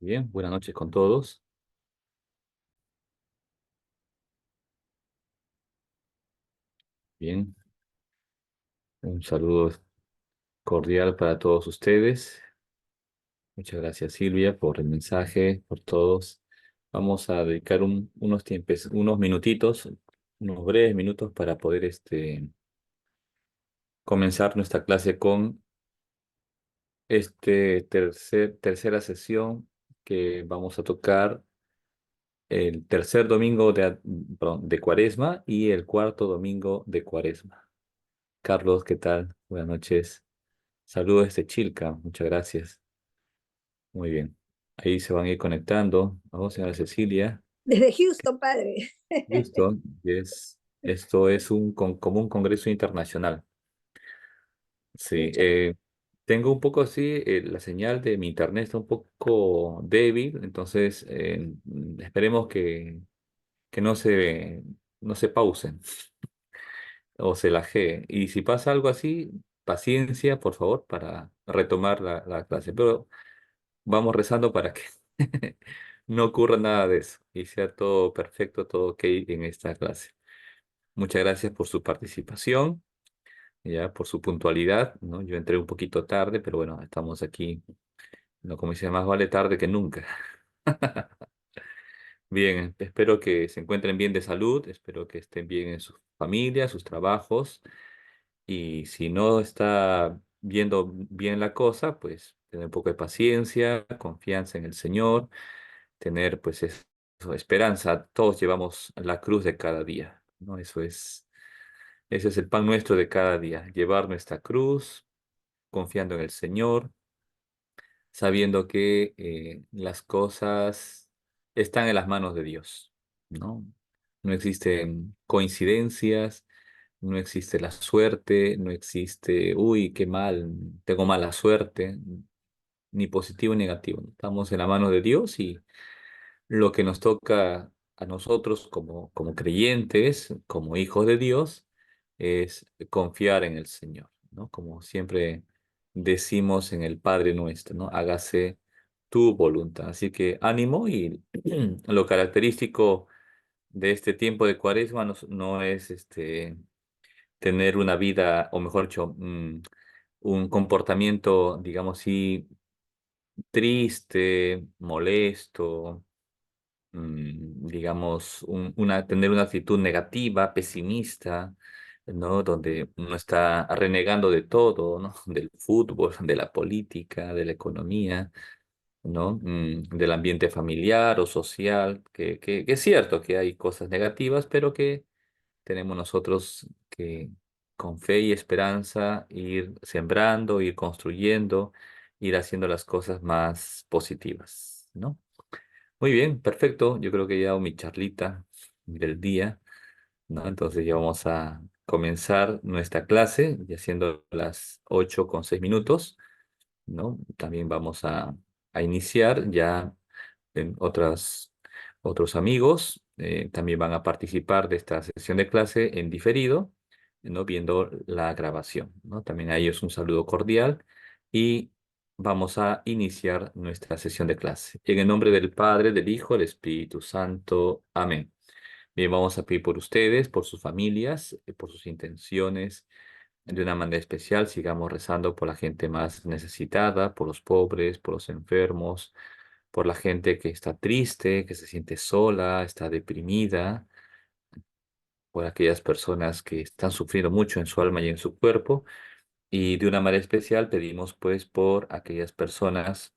Bien, buenas noches con todos. Bien, un saludo cordial para todos ustedes. Muchas gracias, Silvia, por el mensaje, por todos. Vamos a dedicar unos tiempos, unos minutitos, unos breves minutos para poder comenzar nuestra clase con tercera sesión que vamos a tocar el tercer domingo perdón, de Cuaresma y el cuarto domingo de Cuaresma. Carlos, ¿qué tal? Buenas noches. Saludos desde Chilca, muchas gracias. Muy bien. Ahí se van a ir conectando. Vamos, señora Cecilia. Desde Houston, padre. Listo. Esto es como un congreso internacional. Sí. Muchas Tengo un poco así, la señal de mi internet está un poco débil, entonces esperemos que no se pausen o se lajee. Y si pasa algo así, paciencia, por favor, para retomar la clase. Pero vamos rezando para que no ocurra nada de eso y sea todo perfecto, todo ok en esta clase. Muchas gracias por su participación, ya por su puntualidad, ¿no? Yo entré un poquito tarde, pero bueno, estamos aquí, no como dice, más vale tarde que nunca. Bien, espero que se encuentren bien de salud, espero que estén bien en sus familias, sus trabajos, y si no está viendo bien la cosa, pues tener un poco de paciencia, confianza en el Señor, tener pues eso, esperanza. Todos llevamos la cruz de cada día, ¿no? Ese es el pan nuestro de cada día, llevar nuestra cruz, confiando en el Señor, sabiendo que las cosas están en las manos de Dios, ¿no? No existen coincidencias, no existe la suerte, no existe, uy, qué mal, tengo mala suerte, ni positivo ni negativo. Estamos en la mano de Dios y lo que nos toca a nosotros como creyentes, como hijos de Dios, es confiar en el Señor, ¿no? Como siempre decimos en el Padre nuestro, ¿no? Hágase tu voluntad. Así que ánimo y lo característico de este tiempo de Cuaresma no es tener una vida, o mejor dicho, un comportamiento, digamos así, triste, molesto, digamos, tener una actitud negativa, pesimista, ¿no? Donde uno está renegando de todo, ¿no? Del fútbol, de la política, de la economía, ¿no? Del ambiente familiar o social, que es cierto que hay cosas negativas, pero que tenemos nosotros que con fe y esperanza ir sembrando, ir construyendo, ir haciendo las cosas más positivas, ¿no? Muy bien, perfecto. Yo creo que ya hago mi charlita del día, ¿no? Entonces ya vamos a comenzar nuestra clase, ya siendo las 8:06, ¿no? También vamos a iniciar ya en otros amigos, también van a participar de esta sesión de clase en diferido, ¿no? Viendo la grabación, ¿no? También a ellos un saludo cordial y vamos a iniciar nuestra sesión de clase. En el nombre del Padre, del Hijo, del Espíritu Santo. Amén. Bien, vamos a pedir por ustedes, por sus familias, por sus intenciones. De una manera especial, sigamos rezando por la gente más necesitada, por los pobres, por los enfermos, por la gente que está triste, que se siente sola, está deprimida, por aquellas personas que están sufriendo mucho en su alma y en su cuerpo. Y de una manera especial pedimos pues por aquellas personas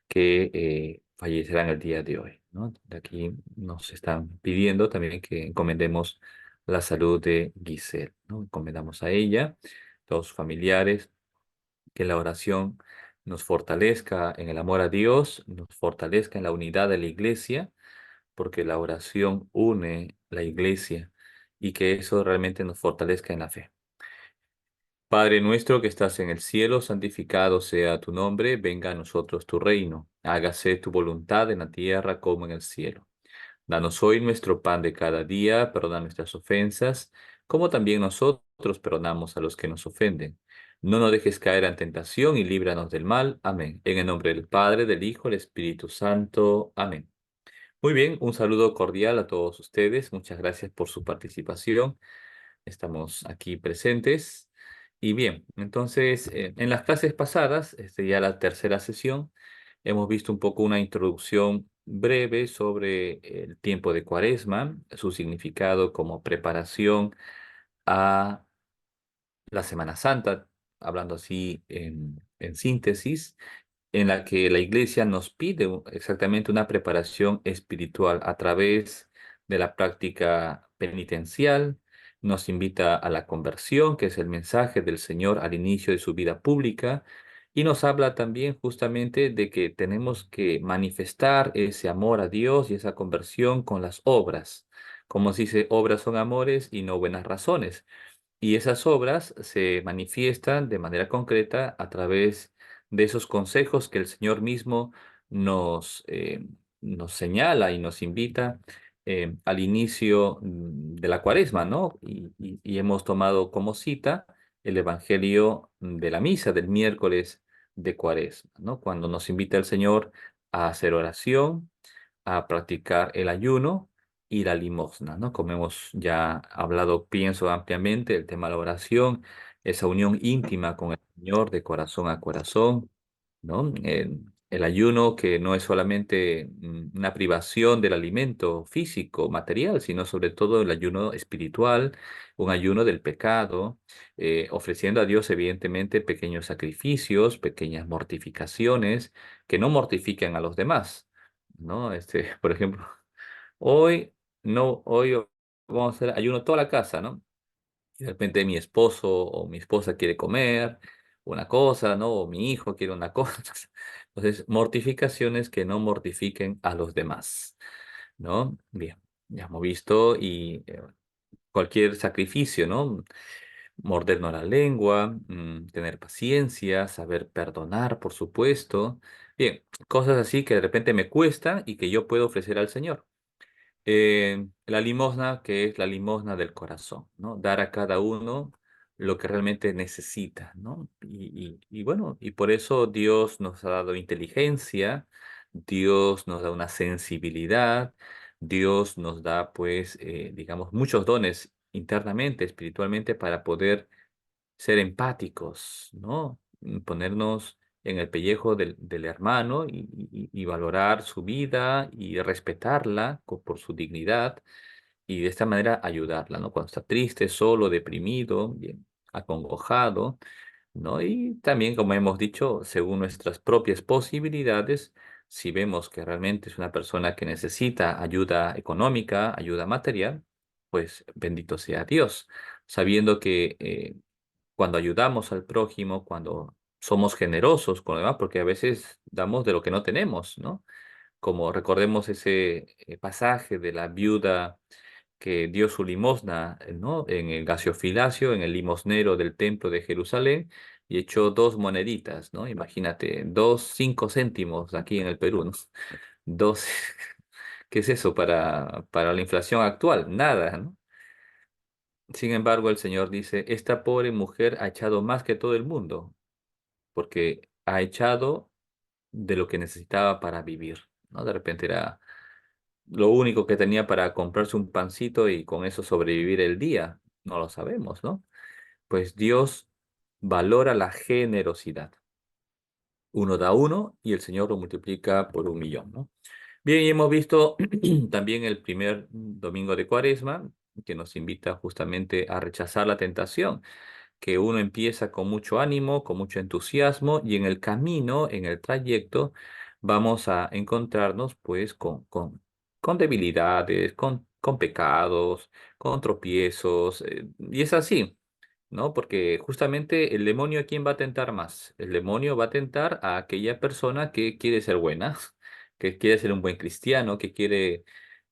que fallecerán el día de hoy, ¿no? De aquí nos están pidiendo también que encomendemos la salud de Giselle, ¿no? Encomendamos a ella, todos sus familiares, que la oración nos fortalezca en el amor a Dios, nos fortalezca en la unidad de la iglesia, porque la oración une la iglesia y que eso realmente nos fortalezca en la fe. Padre nuestro que estás en el cielo, santificado sea tu nombre, venga a nosotros tu reino, hágase tu voluntad en la tierra como en el cielo. Danos hoy nuestro pan de cada día, perdona nuestras ofensas, como también nosotros perdonamos a los que nos ofenden. No nos dejes caer en tentación y líbranos del mal. Amén. En el nombre del Padre, del Hijo, del Espíritu Santo. Amén. Muy bien, un saludo cordial a todos ustedes. Muchas gracias por su participación. Estamos aquí presentes. Y bien, entonces, en las clases pasadas, ya la tercera sesión, hemos visto un poco una introducción breve sobre el tiempo de Cuaresma, su significado como preparación a la Semana Santa, hablando así en síntesis, en la que la Iglesia nos pide exactamente una preparación espiritual a través de la práctica penitencial, nos invita a la conversión, que es el mensaje del Señor al inicio de su vida pública, y nos habla también justamente de que tenemos que manifestar ese amor a Dios y esa conversión con las obras. Como se dice, obras son amores y no buenas razones. Y esas obras se manifiestan de manera concreta a través de esos consejos que el Señor mismo nos señala y nos invita al inicio de la Cuaresma, ¿no? Y hemos tomado como cita el Evangelio de la misa del miércoles de Cuaresma, ¿no? Cuando nos invita el Señor a hacer oración, a practicar el ayuno y la limosna, ¿no? Como hemos ya hablado, pienso ampliamente, el tema de la oración, esa unión íntima con el Señor de corazón a corazón, ¿no? El ayuno que no es solamente una privación del alimento físico, material, sino sobre todo el ayuno espiritual, un ayuno del pecado, ofreciendo a Dios evidentemente pequeños sacrificios, pequeñas mortificaciones que no mortifiquen a los demás, ¿no? Por ejemplo, hoy no, vamos a hacer ayuno toda la casa, ¿no? Y de repente mi esposo o mi esposa quiere comer una cosa, ¿no? O mi hijo quiere una cosa. Entonces, mortificaciones que no mortifiquen a los demás, ¿no? Bien, ya hemos visto y cualquier sacrificio, ¿no? Mordernos la lengua, tener paciencia, saber perdonar, por supuesto. Bien, cosas así que de repente me cuestan y que yo puedo ofrecer al Señor. La limosna, que es la limosna del corazón, ¿no? Dar a cada uno lo que realmente necesita, ¿no? Y bueno, y por eso Dios nos ha dado inteligencia, Dios nos da una sensibilidad, Dios nos da, pues, digamos, muchos dones internamente, espiritualmente, para poder ser empáticos, ¿no? Ponernos en el pellejo del hermano y valorar su vida y respetarla por su dignidad y de esta manera ayudarla, ¿no? Cuando está triste, solo, deprimido, bien, acongojado, ¿no? Y también, como hemos dicho, según nuestras propias posibilidades, si vemos que realmente es una persona que necesita ayuda económica, ayuda material, pues bendito sea Dios, sabiendo que cuando ayudamos al prójimo, cuando somos generosos con lo demás, porque a veces damos de lo que no tenemos, ¿no? Como recordemos ese pasaje de la viuda que dio su limosna, ¿no? En el gasiofilacio, en el limosnero del templo de Jerusalén, y echó dos moneditas, ¿no? Imagínate, 2, 5 céntimos aquí en el Perú, ¿no? Dos, ¿qué es eso para la inflación actual? Nada, ¿no? Sin embargo, el Señor dice, esta pobre mujer ha echado más que todo el mundo, porque ha echado de lo que necesitaba para vivir, ¿no? De repente era lo único que tenía para comprarse un pancito y con eso sobrevivir el día. No lo sabemos, ¿no? Pues Dios valora la generosidad. Uno da uno y el Señor lo multiplica por 1 millón, ¿no? Bien, y hemos visto también el primer domingo de Cuaresma, que nos invita justamente a rechazar la tentación, que uno empieza con mucho ánimo, con mucho entusiasmo, y en el camino, en el trayecto, vamos a encontrarnos pues con debilidades, con pecados, con tropiezos, y es así. ¿No? Porque justamente el demonio, ¿a quién va a tentar más? El demonio va a tentar a aquella persona que quiere ser buena, que quiere ser un buen cristiano, que quiere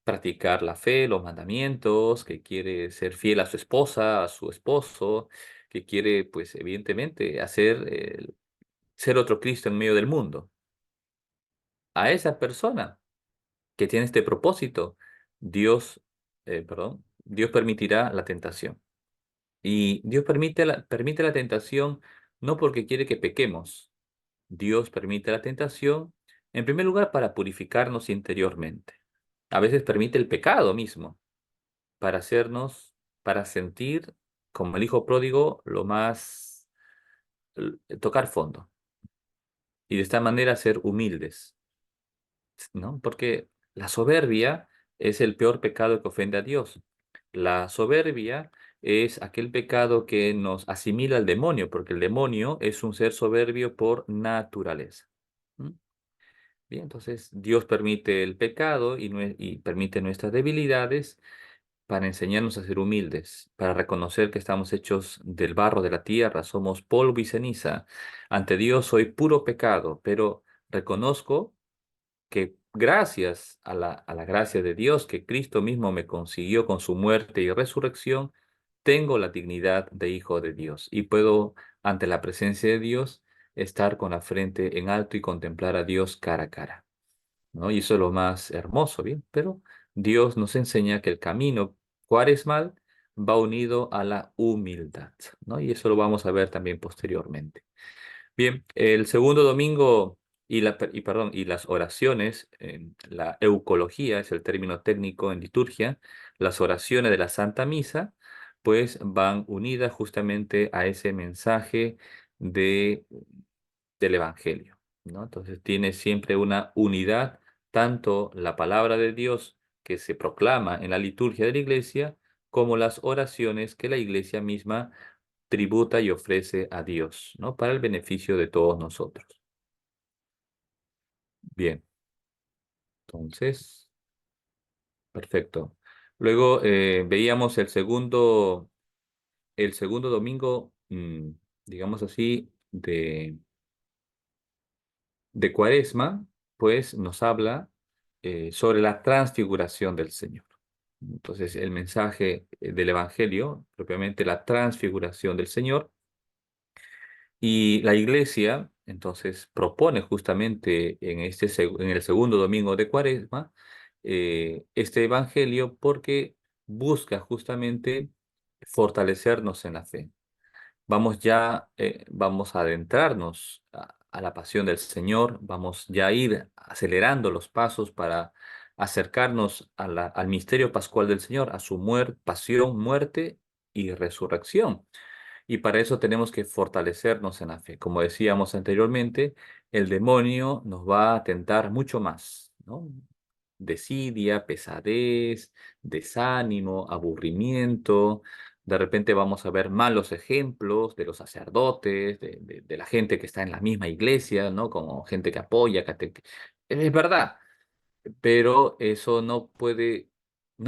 practicar la fe, los mandamientos, que quiere ser fiel a su esposa, a su esposo, que quiere, pues, evidentemente, ser otro Cristo en medio del mundo. A esa persona que tiene este propósito, Dios, Dios permitirá la tentación. Y Dios permite la tentación no porque quiere que pequemos. Dios permite la tentación, en primer lugar, para purificarnos interiormente. A veces permite el pecado mismo, para hacernos, para sentir, como el hijo pródigo, lo más, tocar fondo. Y de esta manera ser humildes, ¿no? Porque la soberbia es el peor pecado que ofende a Dios. La soberbia es aquel pecado que nos asimila al demonio, porque el demonio es un ser soberbio por naturaleza. ¿Mm? Bien, entonces Dios permite el pecado y permite nuestras debilidades para enseñarnos a ser humildes, para reconocer que estamos hechos del barro de la tierra, somos polvo y ceniza. Ante Dios soy puro pecado, pero reconozco que gracias a la gracia de Dios, que Cristo mismo me consiguió con su muerte y resurrección, tengo la dignidad de hijo de Dios y puedo, ante la presencia de Dios, estar con la frente en alto y contemplar a Dios cara a cara, ¿no? Y eso es lo más hermoso, ¿bien? Pero Dios nos enseña que el camino cuaresmal va unido a la humildad, ¿no? Y eso lo vamos a ver también posteriormente. Bien, el segundo domingo y las oraciones, la eucología es el término técnico en liturgia, las oraciones de la Santa Misa, pues van unidas justamente a ese mensaje de, del Evangelio, ¿no? Entonces tiene siempre una unidad, tanto la palabra de Dios que se proclama en la liturgia de la iglesia, como las oraciones que la iglesia misma tributa y ofrece a Dios, ¿no? Para el beneficio de todos nosotros. Bien, entonces, perfecto. Luego veíamos el segundo domingo, digamos así, de Cuaresma, pues nos habla sobre la transfiguración del Señor. Entonces, el mensaje del Evangelio, propiamente la transfiguración del Señor. Y la iglesia, entonces, propone justamente en el segundo domingo de Cuaresma este evangelio porque busca justamente fortalecernos en la fe. Vamos a adentrarnos a la pasión del Señor, vamos ya a ir acelerando los pasos para acercarnos al misterio pascual del Señor, a su pasión, muerte y resurrección. Y para eso tenemos que fortalecernos en la fe. Como decíamos anteriormente, el demonio nos va a tentar mucho más, ¿no? Desidia, pesadez, desánimo, aburrimiento. De repente vamos a ver malos ejemplos de los sacerdotes, de la gente que está en la misma iglesia, ¿no? Como gente que apoya. Es verdad, pero eso no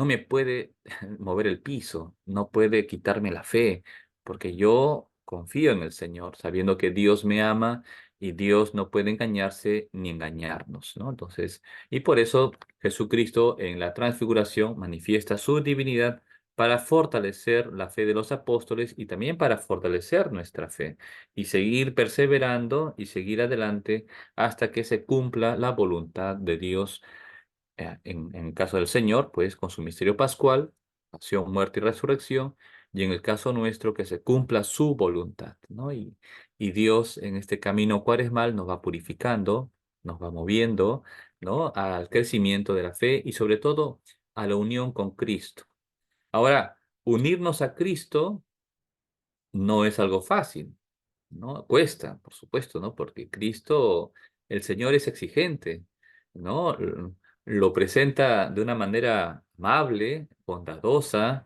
me puede mover el piso, no puede quitarme la fe, porque yo confío en el Señor, sabiendo que Dios me ama y Dios no puede engañarse ni engañarnos, ¿no? Entonces, y por eso Jesucristo en la transfiguración manifiesta su divinidad para fortalecer la fe de los apóstoles y también para fortalecer nuestra fe y seguir perseverando y seguir adelante hasta que se cumpla la voluntad de Dios en el caso del Señor, pues con su misterio pascual, pasión, muerte y resurrección, y en el caso nuestro, que se cumpla su voluntad, ¿no? Y Dios en este camino cuaresmal nos va purificando, nos va moviendo, ¿no? Al crecimiento de la fe y sobre todo a la unión con Cristo. Ahora, unirnos a Cristo no es algo fácil, ¿no? Cuesta, por supuesto, ¿no? Porque Cristo, el Señor es exigente, ¿no? Lo presenta de una manera amable, bondadosa,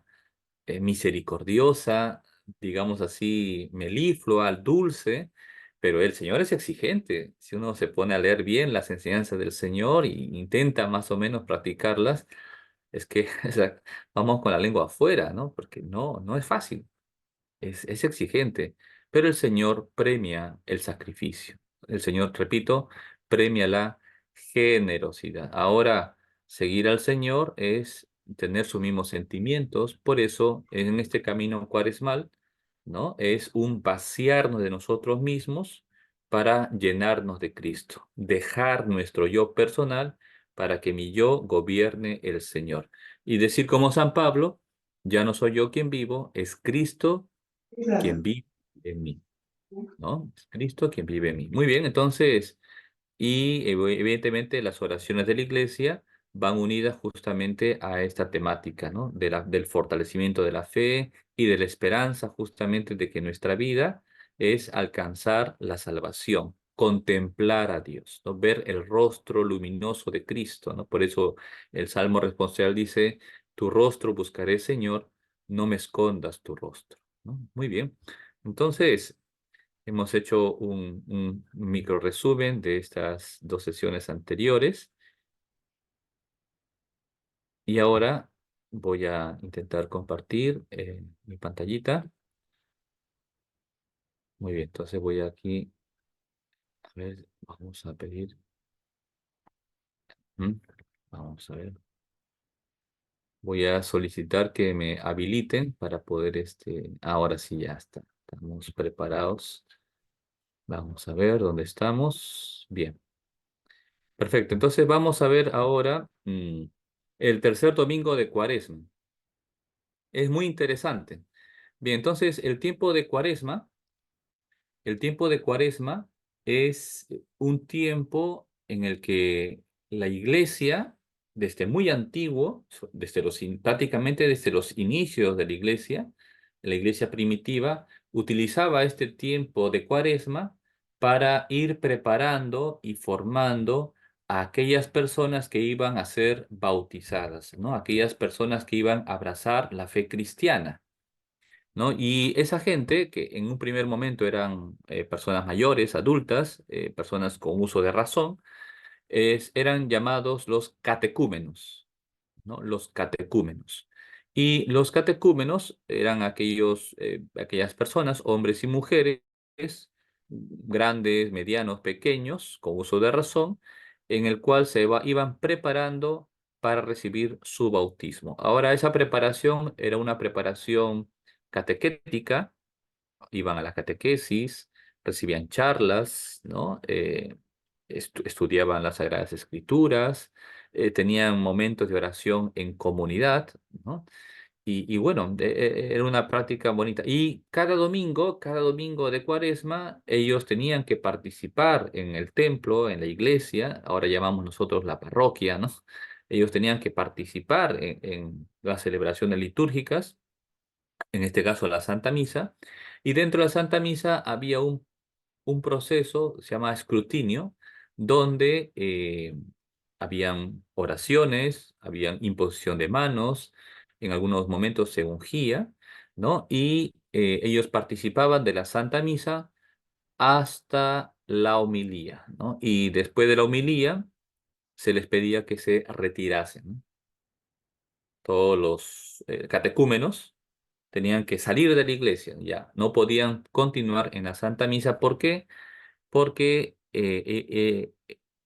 misericordiosa, digamos así, meliflua, dulce, pero el Señor es exigente. Si uno se pone a leer bien las enseñanzas del Señor e intenta más o menos practicarlas, es que o sea, vamos con la lengua afuera, ¿no? Porque no es fácil. Es exigente, pero el Señor premia el sacrificio. El Señor, repito, premia la generosidad. Ahora, seguir al Señor es tener sus mismos sentimientos, por eso en este camino cuaresmal, ¿no? Es un vaciarnos de nosotros mismos para llenarnos de Cristo, dejar nuestro yo personal para que mi yo gobierne el Señor. Y decir como San Pablo, ya no soy yo quien vivo, es Cristo quien vive en mí. ¿no? Es Cristo quien vive en mí. Muy bien, entonces, y evidentemente las oraciones de la iglesia van unidas justamente a esta temática, ¿no? Del fortalecimiento de la fe y de la esperanza justamente de que nuestra vida es alcanzar la salvación, contemplar a Dios, ¿no? Ver el rostro luminoso de Cristo, ¿no? Por eso el Salmo responsorial dice, tu rostro buscaré, Señor, no me escondas tu rostro, ¿no? Muy bien. Entonces, hemos hecho un micro resumen de estas dos sesiones anteriores y ahora voy a intentar compartir mi pantallita. Muy bien, entonces voy aquí, a ver, vamos a pedir, ¿mm? Vamos a ver, voy a solicitar que me habiliten para poder, ahora sí ya está, estamos preparados. Vamos a ver dónde estamos. Bien, perfecto. Entonces vamos a ver ahora el tercer domingo de Cuaresma. Es muy interesante. Bien, entonces el tiempo de Cuaresma es un tiempo en el que la iglesia, desde muy antiguo, prácticamente desde los inicios de la iglesia primitiva, utilizaba este tiempo de Cuaresma para ir preparando y formando a aquellas personas que iban a ser bautizadas, ¿no? Aquellas personas que iban a abrazar la fe cristiana. ¿No? Y esa gente, que en un primer momento eran personas mayores, adultas, personas con uso de razón, eran llamados los catecúmenos, ¿no? Los catecúmenos. Y los catecúmenos eran aquellas personas, hombres y mujeres, grandes, medianos, pequeños, con uso de razón, en el cual iban preparando para recibir su bautismo. Ahora, esa preparación era una preparación catequética, iban a la catequesis, recibían charlas, ¿no? Estudiaban las Sagradas Escrituras, tenían momentos de oración en comunidad, ¿no? Y bueno, era una práctica bonita. Y cada domingo de Cuaresma, ellos tenían que participar en el templo, en la iglesia, ahora llamamos nosotros la parroquia, ¿no? Ellos tenían que participar en las celebraciones litúrgicas, en este caso la Santa Misa, y dentro de la Santa Misa había un proceso, se llama escrutinio, donde habían oraciones, habían imposición de manos, en algunos momentos se ungía, ¿no? Y ellos participaban de la Santa Misa hasta la homilía, ¿no? Y después de la homilía se les pedía que se retirasen, ¿no? Todos los catecúmenos tenían que salir de la iglesia, ya, no podían continuar en la Santa Misa. ¿Por qué? Porque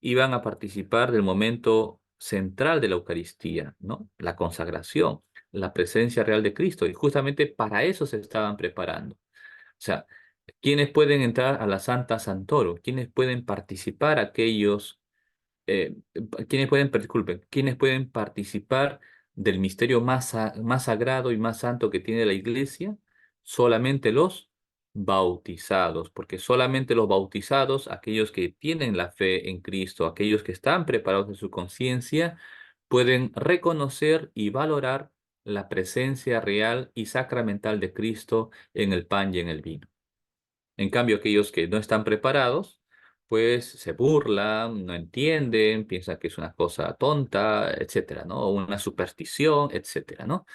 iban a participar del momento central de la Eucaristía, ¿no? La consagración, la presencia real de Cristo, y justamente para eso se estaban preparando. O sea, ¿quiénes pueden entrar a la Santa Santoro? ¿Quiénes pueden participar aquellos quienes pueden participar del misterio más sagrado y más santo que tiene la iglesia? Solamente los bautizados, porque solamente los bautizados, aquellos que tienen la fe en Cristo, aquellos que están preparados en su conciencia, pueden reconocer y valorar la presencia real y sacramental de Cristo en el pan y en el vino. En cambio, aquellos que no están preparados, pues se burlan, no entienden, piensan que es una cosa tonta, etcétera, ¿no? O una superstición, etcétera, ¿no?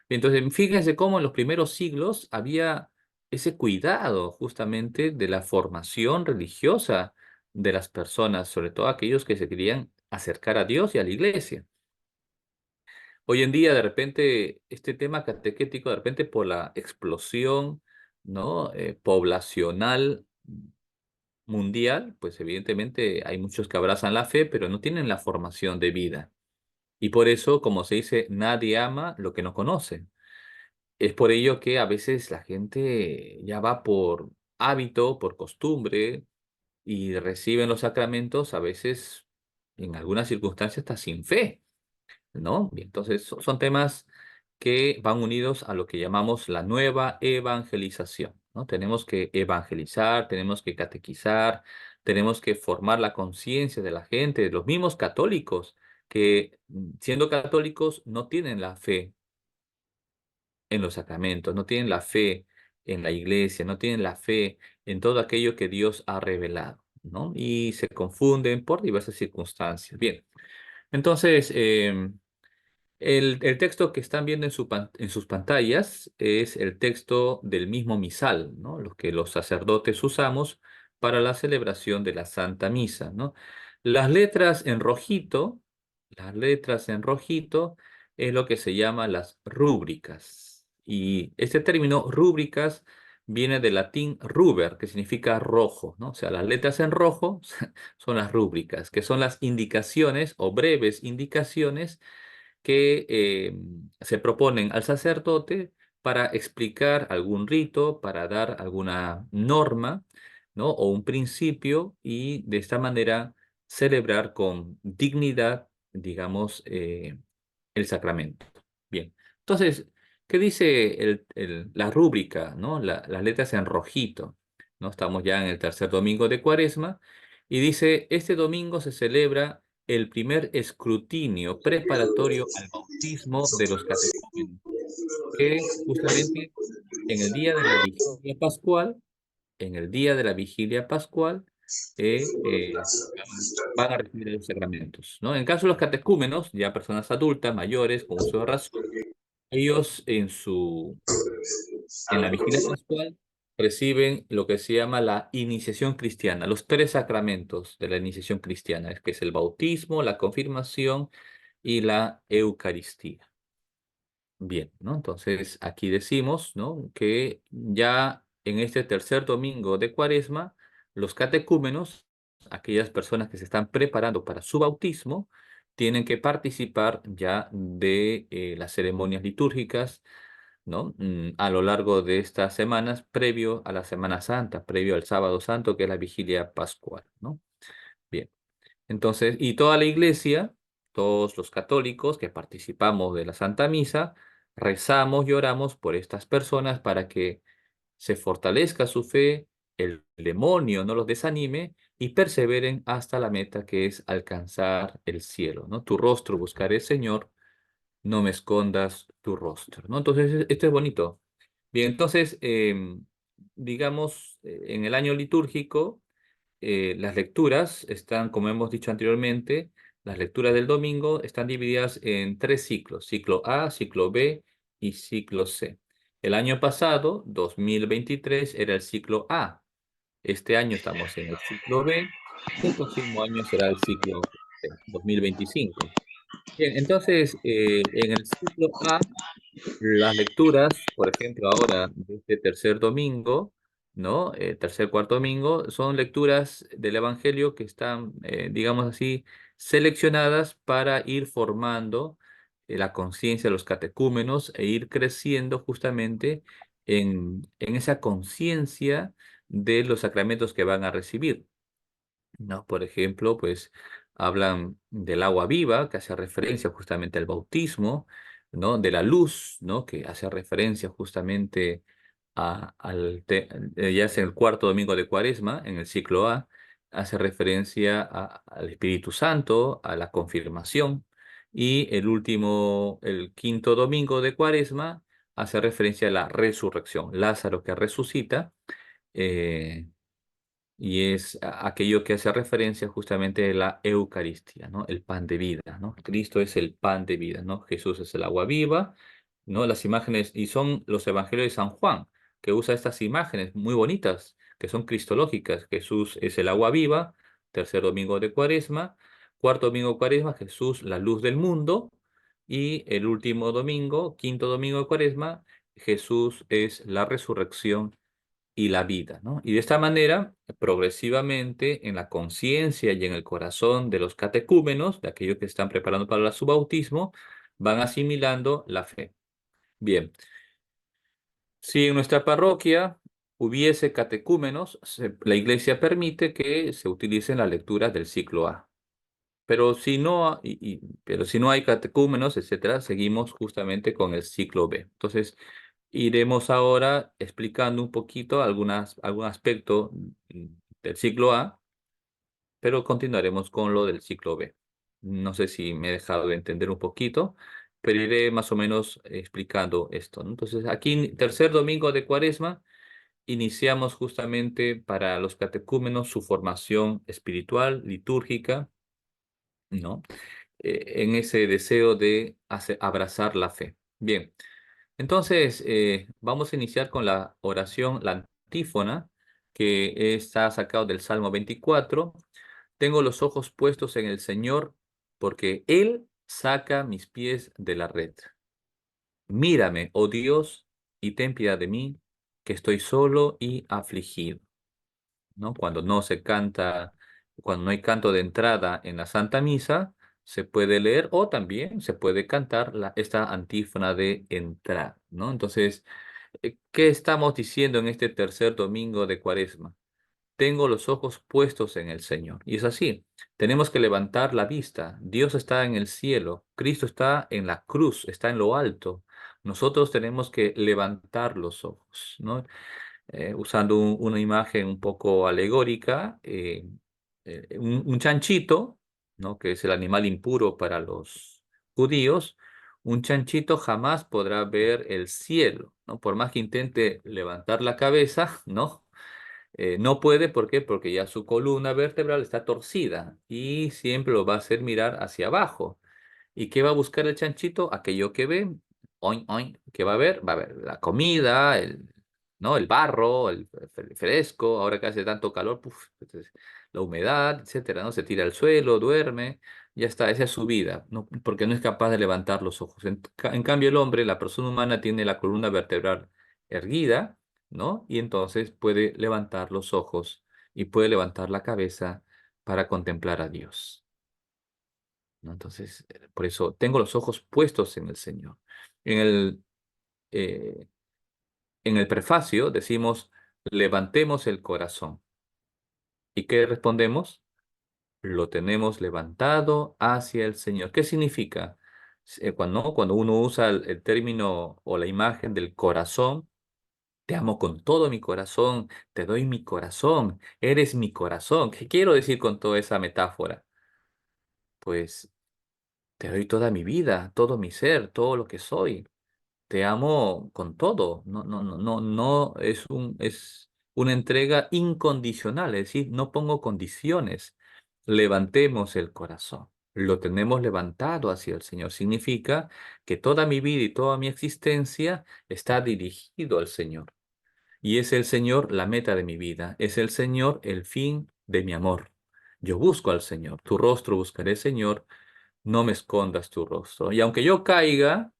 Entonces, fíjense cómo en los primeros siglos había ese cuidado justamente de la formación religiosa de las personas, sobre todo aquellos que se querían acercar a Dios y a la iglesia. Hoy en día, de repente, este tema catequético, de repente por la explosión, ¿no? Poblacional mundial, pues evidentemente hay muchos que abrazan la fe, pero no tienen la formación de vida. Y por eso, como se dice, nadie ama lo que no conoce. Es por ello que a veces la gente ya va por hábito, por costumbre, y reciben los sacramentos a veces, en algunas circunstancias, hasta sin fe, ¿no? Y entonces son temas que van unidos a lo que llamamos la nueva evangelización, ¿no? Tenemos que evangelizar, tenemos que catequizar, tenemos que formar la conciencia de la gente, de los mismos católicos, que siendo católicos no tienen la fe en los sacramentos, no tienen la fe en la iglesia, no tienen la fe en todo aquello que Dios ha revelado, ¿no? Y se confunden por diversas circunstancias. Bien, entonces, el texto que están viendo en sus pantallas es el texto del mismo misal, ¿no? Los que los sacerdotes usamos para la celebración de la Santa Misa, ¿no? Las letras en rojito, las letras en rojito es lo que se llama las rúbricas. Y este término rúbricas viene del latín ruber, que significa rojo, ¿no? O sea, las letras en rojo son las rúbricas, que son las indicaciones o breves indicaciones que se proponen al sacerdote para explicar algún rito, para dar alguna norma, ¿no? O un principio y de esta manera celebrar con dignidad, digamos, el sacramento. Bien, entonces, ¿qué dice la rúbrica, ¿no? Las letras en rojito, ¿no? Estamos ya en el tercer domingo de Cuaresma y dice, este domingo se celebra el primer escrutinio preparatorio al bautismo de los catecúmenos, que justamente en el día de la vigilia pascual, en el día de la vigilia pascual, van a recibir los sacramentos, ¿no? En caso de los catecúmenos, ya personas adultas, mayores, con uso de razón, ellos en la vigilia pascual reciben lo que se llama la iniciación cristiana, los tres sacramentos de la iniciación cristiana, que es el bautismo, la confirmación y la Eucaristía. Bien, ¿no? Entonces aquí decimos, ¿no? Que ya en este tercer domingo de Cuaresma, los catecúmenos, aquellas personas que se están preparando para su bautismo, tienen que participar ya de las ceremonias litúrgicas, ¿no? A lo largo de estas semanas, previo a la Semana Santa, previo al Sábado Santo, que es la vigilia pascual, ¿no? Bien. Entonces, y toda la iglesia, todos los católicos que participamos de la Santa Misa, rezamos y oramos por estas personas para que se fortalezca su fe, el demonio no los desanime y perseveren hasta la meta que es alcanzar el cielo, ¿no? Tu rostro buscaré, Señor, no me escondas tu rostro, ¿no? Entonces, esto es bonito. Bien, entonces, digamos, en el año litúrgico, las lecturas están, como hemos dicho anteriormente, las lecturas del domingo están divididas en tres ciclos, ciclo A, ciclo B y ciclo C. El año pasado, 2023, era el ciclo A. Este año estamos en el ciclo B. El próximo año será el ciclo C, 2025. Bien, entonces, en el ciclo A las lecturas, por ejemplo, ahora de este tercer domingo, ¿no? Tercer, cuarto domingo, son lecturas del Evangelio que están, digamos así, seleccionadas para ir formando la conciencia de los catecúmenos e ir creciendo justamente en esa conciencia de los sacramentos que van a recibir. ¿No? Por ejemplo, pues hablan del agua viva, que hace referencia justamente al bautismo, ¿no? De la luz, ¿no? Que hace referencia justamente ya es el cuarto domingo de Cuaresma, en el ciclo A, hace referencia al Espíritu Santo, a la confirmación, y el último, el quinto domingo de Cuaresma, hace referencia a la resurrección, Lázaro que resucita. eh, y es aquello que hace referencia justamente a la Eucaristía, ¿no? El pan de vida, ¿no? Cristo es el pan de vida, ¿no? Jesús es el agua viva, ¿no? Las imágenes, y son los evangelios de San Juan, que usa estas imágenes muy bonitas, que son cristológicas. Jesús es el agua viva, tercer domingo de Cuaresma, cuarto domingo de Cuaresma, Jesús la luz del mundo, y el último domingo, quinto domingo de Cuaresma, Jesús es la resurrección y la vida, ¿no? Y de esta manera, progresivamente, en la conciencia y en el corazón de los catecúmenos, de aquellos que están preparando para su bautismo, van asimilando la fe. Bien, si en nuestra parroquia hubiese catecúmenos, la iglesia permite que se utilicen las lecturas del ciclo A. Pero si no, pero si no hay catecúmenos, etcétera, seguimos justamente con el ciclo B. Entonces, Iremos ahora explicando un poquito algún aspecto del ciclo A, pero continuaremos con lo del ciclo B. No sé si me he dejado de entender un poquito, pero iré más o menos explicando esto, ¿no? Entonces, aquí, tercer domingo de Cuaresma, iniciamos justamente para los catecúmenos su formación espiritual, litúrgica, ¿no? En ese deseo de abrazar la fe. Bien, entonces vamos a iniciar con la oración, la antífona, que está sacado del Salmo 24. Tengo los ojos puestos en el Señor, porque Él saca mis pies de la red. Mírame, oh Dios, y ten piedad de mí, que estoy solo y afligido. ¿No? Cuando no se canta, cuando no hay canto de entrada en la Santa Misa, se puede leer o también se puede cantar esta antífona de entrada, ¿no? Entonces, ¿qué estamos diciendo en este tercer domingo de Cuaresma? Tengo los ojos puestos en el Señor. Y es así, tenemos que levantar la vista. Dios está en el cielo, Cristo está en la cruz, está en lo alto. Nosotros tenemos que levantar los ojos, ¿no? Usando una imagen un poco alegórica, un chanchito, ¿no? Que es el animal impuro para los judíos, un chanchito jamás podrá ver el cielo, ¿no? Por más que intente levantar la cabeza, ¿no? No puede, ¿por qué? Porque ya su columna vertebral está torcida y siempre lo va a hacer mirar hacia abajo. ¿Y qué va a buscar el chanchito? Aquello que ve, oin, oin, ¿qué va a ver? Va a ver la comida, ¿no? El barro, el fresco, ahora que hace tanto calor, puf, entonces, la humedad, etcétera, ¿no? Se tira al suelo, duerme, ya está, esa es su vida, ¿no? Porque no es capaz de levantar los ojos. En cambio, el hombre, la persona humana, tiene la columna vertebral erguida, ¿no? Y entonces puede levantar los ojos y puede levantar la cabeza para contemplar a Dios. ¿No? Entonces, por eso tengo los ojos puestos en el Señor. En eh, en el prefacio decimos, levantemos el corazón. ¿Y qué respondemos? Lo tenemos levantado hacia el Señor. ¿Qué significa? Cuando uno usa el término o la imagen del corazón, te amo con todo mi corazón, te doy mi corazón, eres mi corazón. ¿Qué quiero decir con toda esa metáfora? Pues te doy toda mi vida, todo mi ser, todo lo que soy. Te amo con todo. No, no, no, no, no es una entrega incondicional, es decir, no pongo condiciones. Levantemos el corazón. Lo tenemos levantado hacia el Señor. Significa que toda mi vida y toda mi existencia está dirigido al Señor. Y es el Señor la meta de mi vida. Es el Señor el fin de mi amor. Yo busco al Señor. Tu rostro buscaré, Señor. No me escondas tu rostro. Y aunque yo caiga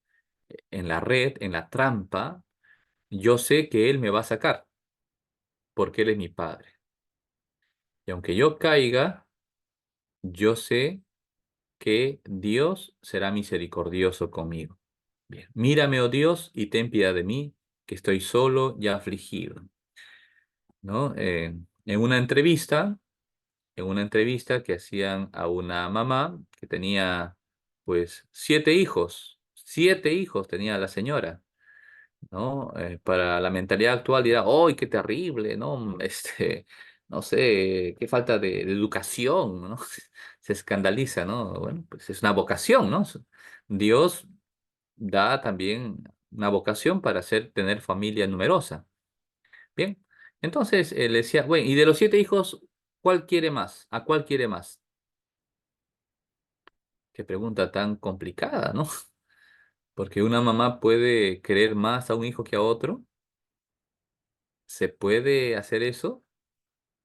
en la red, en la trampa, yo sé que Él me va a sacar, porque Él es mi Padre. Y aunque yo caiga, yo sé que Dios será misericordioso conmigo. Bien, mírame, oh Dios, y ten piedad de mí, que estoy solo y afligido. ¿No? En una entrevista que hacían a una mamá que tenía, pues, 7 hijos tenía la señora. ¿No? Para la mentalidad actual dirá, ¡ay, qué terrible! ¿No? No sé, qué falta de educación, ¿no? Se escandaliza, ¿no? Bueno, pues es una vocación, ¿no? Dios da también una vocación para tener familia numerosa. Bien, entonces le decía, bueno, y de los 7 hijos, ¿cuál quiere más? ¿A cuál quiere más? Qué pregunta tan complicada, ¿no? Porque una mamá puede querer más a un hijo que a otro. ¿Se puede hacer eso?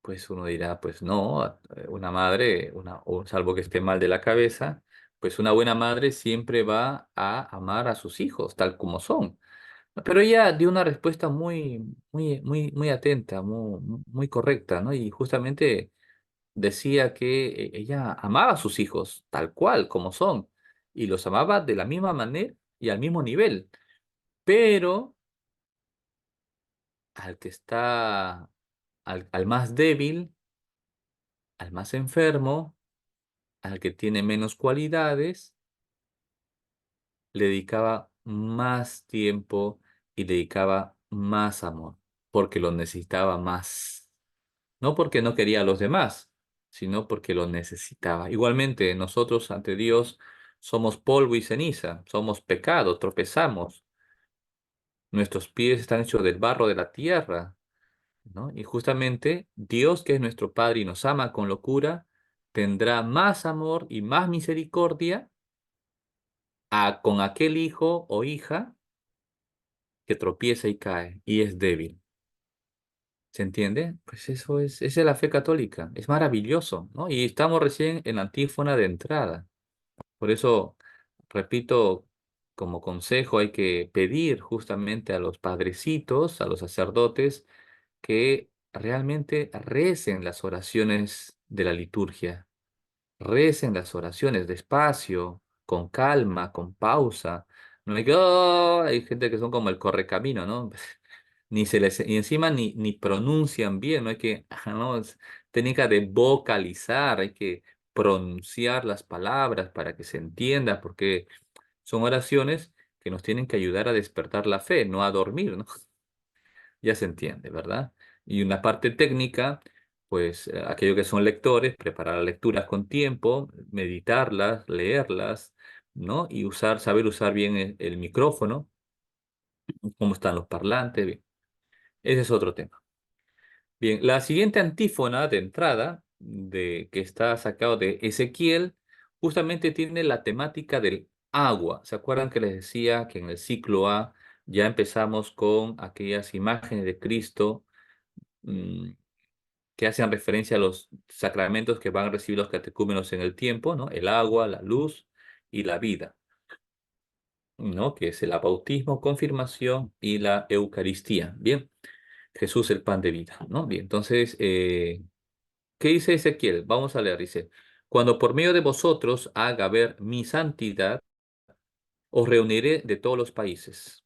Pues uno dirá, pues no, una madre, o salvo que esté mal de la cabeza, pues una buena madre siempre va a amar a sus hijos tal como son. Pero ella dio una respuesta muy, muy, muy, muy atenta, muy, muy correcta, ¿no? Y justamente decía que ella amaba a sus hijos tal cual como son, y los amaba de la misma manera y al mismo nivel, pero al que está, al más débil, al más enfermo, al que tiene menos cualidades, le dedicaba más tiempo y dedicaba más amor, porque lo necesitaba más. No porque no quería a los demás, sino porque lo necesitaba. Igualmente, nosotros ante Dios somos polvo y ceniza, somos pecado, tropezamos. Nuestros pies están hechos del barro de la tierra, ¿no? Y justamente Dios, que es nuestro Padre y nos ama con locura, tendrá más amor y más misericordia con aquel hijo o hija que tropieza y cae y es débil. ¿Se entiende? Pues esa es la fe católica. Es maravilloso, ¿no? Y estamos recién en la antífona de entrada. Por eso, repito, como consejo hay que pedir justamente a los padrecitos, a los sacerdotes, que realmente recen las oraciones de la liturgia. Recen las oraciones despacio, con calma, con pausa. No hay que, "Oh", hay gente que son como el correcamino, ¿no? Ni se les, y encima ni pronuncian bien, no hay que, no, es técnica de vocalizar, hay que pronunciar las palabras para que se entienda, porque son oraciones que nos tienen que ayudar a despertar la fe, no a dormir, ¿no? Ya se entiende, ¿verdad? Y una parte técnica, pues aquellos que son lectores, preparar las lecturas con tiempo, meditarlas, leerlas, ¿no? Y saber usar bien el micrófono, cómo están los parlantes, bien. Ese es otro tema. Bien, la siguiente antífona de entrada, que está sacado de Ezequiel, justamente tiene la temática del agua. ¿Se acuerdan que les decía que en el ciclo A ya empezamos con aquellas imágenes de Cristo mm, que hacen referencia a los sacramentos que van a recibir los catecúmenos en el tiempo, ¿no? El agua, la luz y la vida, ¿no? Que es el bautismo, confirmación y la Eucaristía. Bien, Jesús el pan de vida, ¿no? Bien, entonces, ¿qué dice Ezequiel? Vamos a leer, dice, cuando por medio de vosotros haga ver mi santidad, os reuniré de todos los países.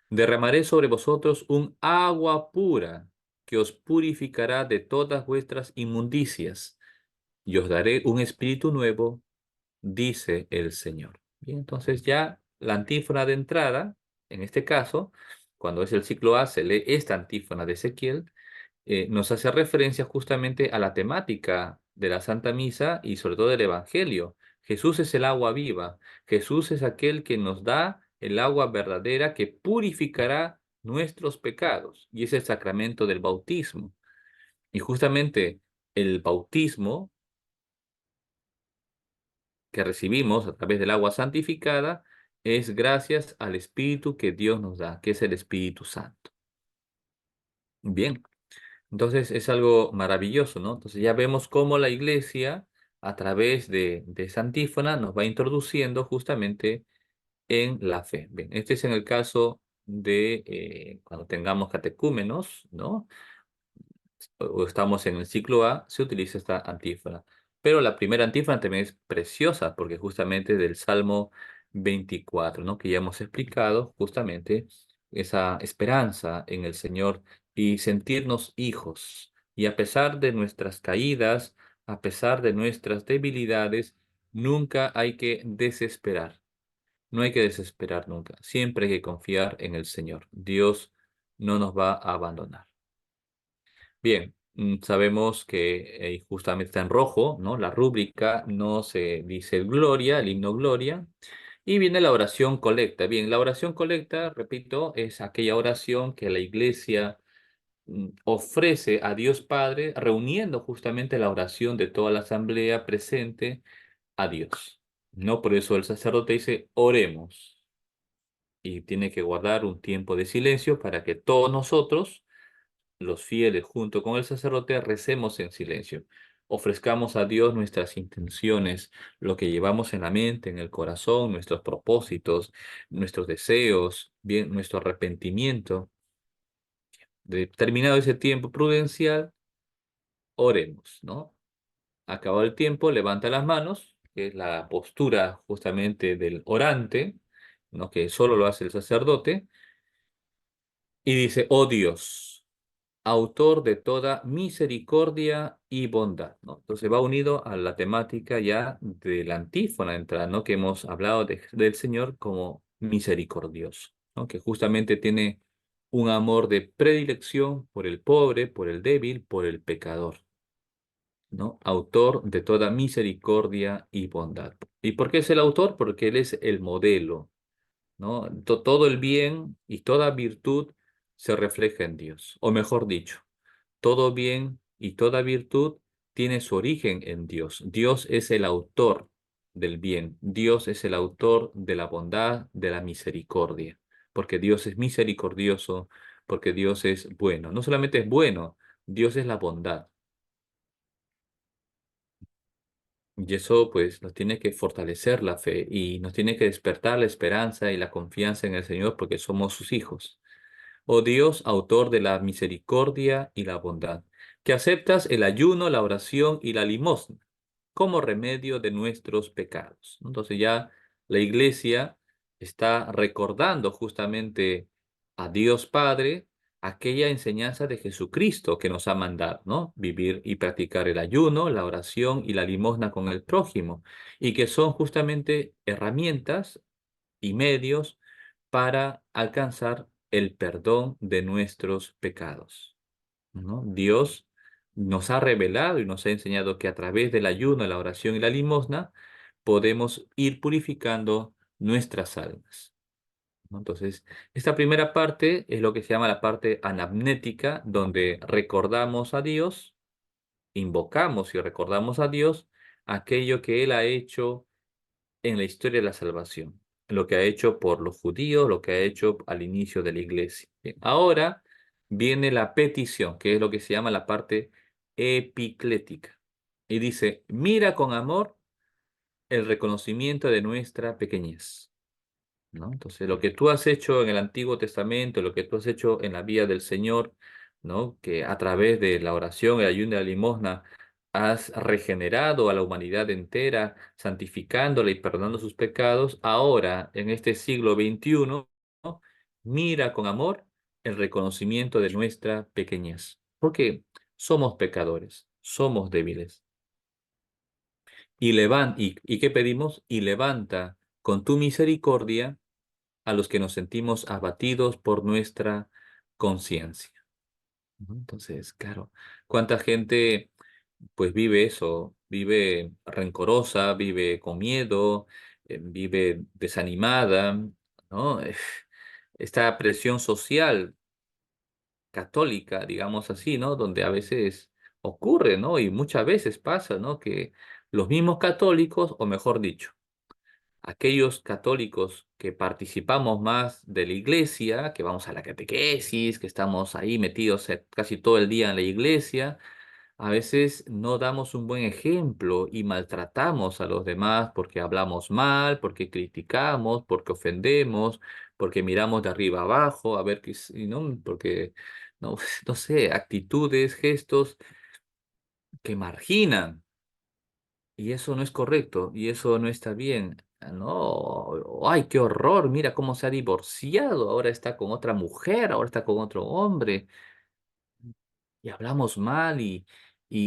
Derramaré sobre vosotros un agua pura que os purificará de todas vuestras inmundicias y os daré un espíritu nuevo, dice el Señor. Bien, entonces ya la antífona de entrada, en este caso, cuando es el ciclo A, se lee esta antífona de Ezequiel, nos hace referencia justamente a la temática de la Santa Misa y sobre todo del Evangelio. Jesús es el agua viva. Jesús es aquel que nos da el agua verdadera que purificará nuestros pecados. Y es el sacramento del bautismo. Y justamente el bautismo que recibimos a través del agua santificada es gracias al Espíritu que Dios nos da, que es el Espíritu Santo. Bien. Entonces es algo maravilloso, ¿no? Entonces ya vemos cómo la iglesia, a través de esa antífona, nos va introduciendo justamente en la fe. Bien, este es en el caso de cuando tengamos catecúmenos, ¿no? O estamos en el ciclo A, se utiliza esta antífona. Pero la primera antífona también es preciosa porque justamente es del Salmo 24, ¿no? Que ya hemos explicado justamente esa esperanza en el Señor y sentirnos hijos. Y a pesar de nuestras caídas, a pesar de nuestras debilidades, nunca hay que desesperar. No hay que desesperar nunca. Siempre hay que confiar en el Señor. Dios no nos va a abandonar. Bien, sabemos que justamente está en rojo, ¿no? La rúbrica no se dice el Gloria, el himno Gloria, y viene la oración colecta. Bien, la oración colecta, repito, es aquella oración que la iglesia ofrece a Dios Padre, reuniendo justamente la oración de toda la asamblea presente a Dios. ¿No? Por eso el sacerdote dice, oremos, y tiene que guardar un tiempo de silencio para que todos nosotros los fieles, junto con el sacerdote, recemos en silencio. Ofrezcamos a Dios nuestras intenciones, lo que llevamos en la mente, en el corazón, nuestros propósitos, nuestros deseos, bien, nuestro arrepentimiento. Terminado ese tiempo prudencial, oremos, ¿no? Acabado el tiempo, levanta las manos, que es la postura justamente del orante, ¿no? Que solo lo hace el sacerdote, y dice, oh Dios, autor de toda misericordia y bondad, ¿no? Entonces va unido a la temática ya de la antífona entrada, ¿no? Que hemos hablado del Señor como misericordioso. ¿no? Que justamente tiene un amor de predilección por el pobre, por el débil, por el pecador, ¿no? Autor de toda misericordia y bondad. ¿Y por qué es el autor? Porque Él es el modelo, ¿no? Todo el bien y toda virtud se refleja en Dios, o mejor dicho, todo bien y toda virtud tiene su origen en Dios. Dios es el autor del bien. Dios es el autor de la bondad, de la misericordia. Porque Dios es misericordioso, porque Dios es bueno. No solamente es bueno, Dios es la bondad. Y eso pues nos tiene que fortalecer la fe y nos tiene que despertar la esperanza y la confianza en el Señor porque somos sus hijos. Oh Dios, autor de la misericordia y la bondad, que aceptas el ayuno, la oración y la limosna como remedio de nuestros pecados. Entonces ya la iglesia está recordando justamente a Dios Padre aquella enseñanza de Jesucristo que nos ha mandado, ¿no? Vivir y practicar el ayuno, la oración y la limosna con el prójimo, y que son justamente herramientas y medios para alcanzar el perdón de nuestros pecados, ¿no? Dios nos ha revelado y nos ha enseñado que a través del ayuno, la oración y la limosna podemos ir purificando nuestras almas, ¿no? Entonces, esta primera parte es lo que se llama la parte anamnética, donde recordamos a Dios, invocamos y recordamos a Dios aquello que Él ha hecho en la historia de la salvación, lo que ha hecho por los judíos, lo que ha hecho al inicio de la iglesia. Bien, ahora viene la petición, que es lo que se llama la parte epiclética. Y dice, mira con amor el reconocimiento de nuestra pequeñez, ¿no? Entonces, lo que tú has hecho en el Antiguo Testamento, lo que tú has hecho en la vía del Señor, ¿no? Que a través de la oración, el ayuno y la limosna has regenerado a la humanidad entera, santificándola y perdonando sus pecados, ahora, en este siglo XXI, ¿no? Mira con amor el reconocimiento de nuestra pequeñez, porque somos pecadores, somos débiles. ¿Y qué pedimos? Y levanta con tu misericordia a los que nos sentimos abatidos por nuestra conciencia, ¿no? Entonces, claro, ¿cuánta gente pues vive eso? Vive rencorosa, vive con miedo, vive desanimada, ¿no? Esta presión social católica, digamos así, ¿no? Donde a veces ocurre, ¿no? Y muchas veces pasa, ¿no? Que los mismos católicos, o mejor dicho, aquellos católicos que participamos más de la iglesia, que vamos a la catequesis, que estamos ahí metidos casi todo el día en la iglesia, a veces no damos un buen ejemplo y maltratamos a los demás porque hablamos mal, porque criticamos, porque ofendemos, porque miramos de arriba abajo, a ver qué, ¿no? Porque, no, no sé, actitudes, gestos que marginan. Y eso no es correcto, y eso no está bien. No, ay, qué horror, mira cómo se ha divorciado, ahora está con otra mujer, ahora está con otro hombre, y hablamos mal y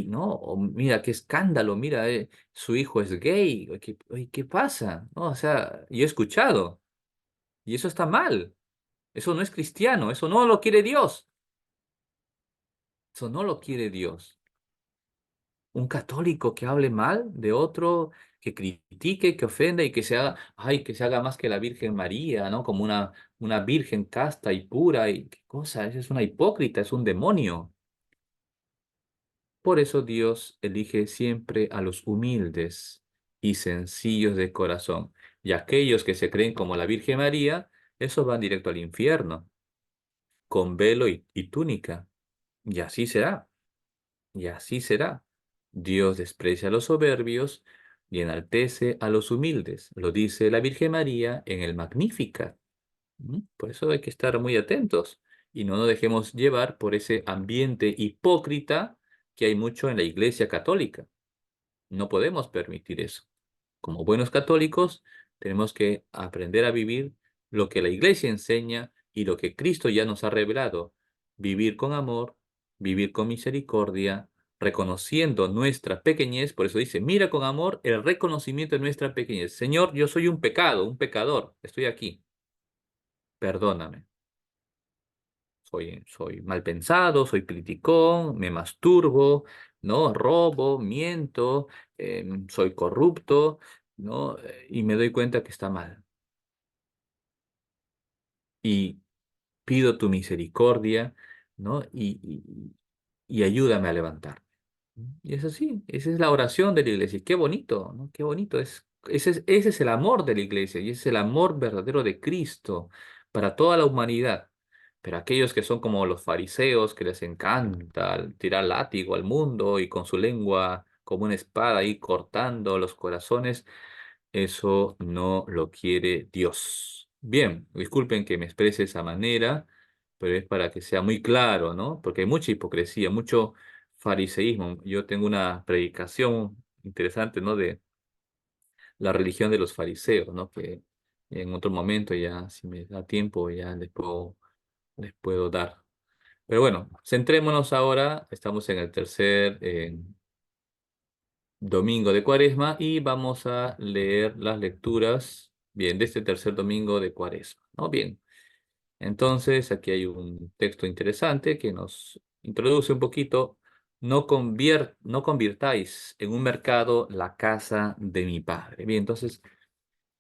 no, o mira qué escándalo, mira, su hijo es gay, oye, ¿qué pasa? No, o sea, yo he escuchado, y eso está mal, eso no es cristiano, eso no lo quiere Dios, eso no lo quiere Dios. Un católico que hable mal de otro, que critique, que ofenda y que se haga, ay, que se haga más que la Virgen María, ¿no? Como una virgen casta y pura, y qué cosa, esa es una hipócrita, es un demonio. Por eso Dios elige siempre a los humildes y sencillos de corazón. Y aquellos que se creen como la Virgen María, esos van directo al infierno, con velo y túnica. Y así será. Y así será. Dios desprecia a los soberbios y enaltece a los humildes. Lo dice la Virgen María en el Magnificat. ¿Mm? Por eso hay que estar muy atentos y no nos dejemos llevar por ese ambiente hipócrita que hay mucho en la Iglesia Católica. No podemos permitir eso. Como buenos católicos, tenemos que aprender a vivir lo que la Iglesia enseña y lo que Cristo ya nos ha revelado. Vivir con amor, vivir con misericordia, reconociendo nuestra pequeñez. Por eso dice, mira con amor el reconocimiento de nuestra pequeñez. Señor, yo soy un pecado, un pecador. Estoy aquí. perdóname. Soy mal pensado, soy criticón, me masturbo, ¿no? Robo, miento, soy corrupto, ¿no? Y me doy cuenta que está mal. Y pido tu misericordia, ¿no? Y ayúdame a levantar. Y es así, esa es la oración de la iglesia. Y qué bonito, ¿no? Qué bonito es. Ese es el amor de la iglesia y es el amor verdadero de Cristo para toda la humanidad. Pero aquellos que son como los fariseos, que les encanta tirar látigo al mundo y con su lengua como una espada ahí cortando los corazones, eso no lo quiere Dios. Bien, disculpen que me exprese de esa manera, pero es para que sea muy claro, ¿no? Porque hay mucha hipocresía, mucho fariseísmo. Yo tengo una predicación interesante, ¿no? De la religión de los fariseos, ¿no? Que en otro momento ya, si me da tiempo, ya les puedo dar. Pero bueno, centrémonos ahora, estamos en el tercer domingo de Cuaresma y vamos a leer las lecturas, bien, de este tercer domingo de Cuaresma, ¿no? Bien, entonces aquí hay un texto interesante que nos introduce un poquito. No convirtáis en un mercado la casa de mi padre. Bien, entonces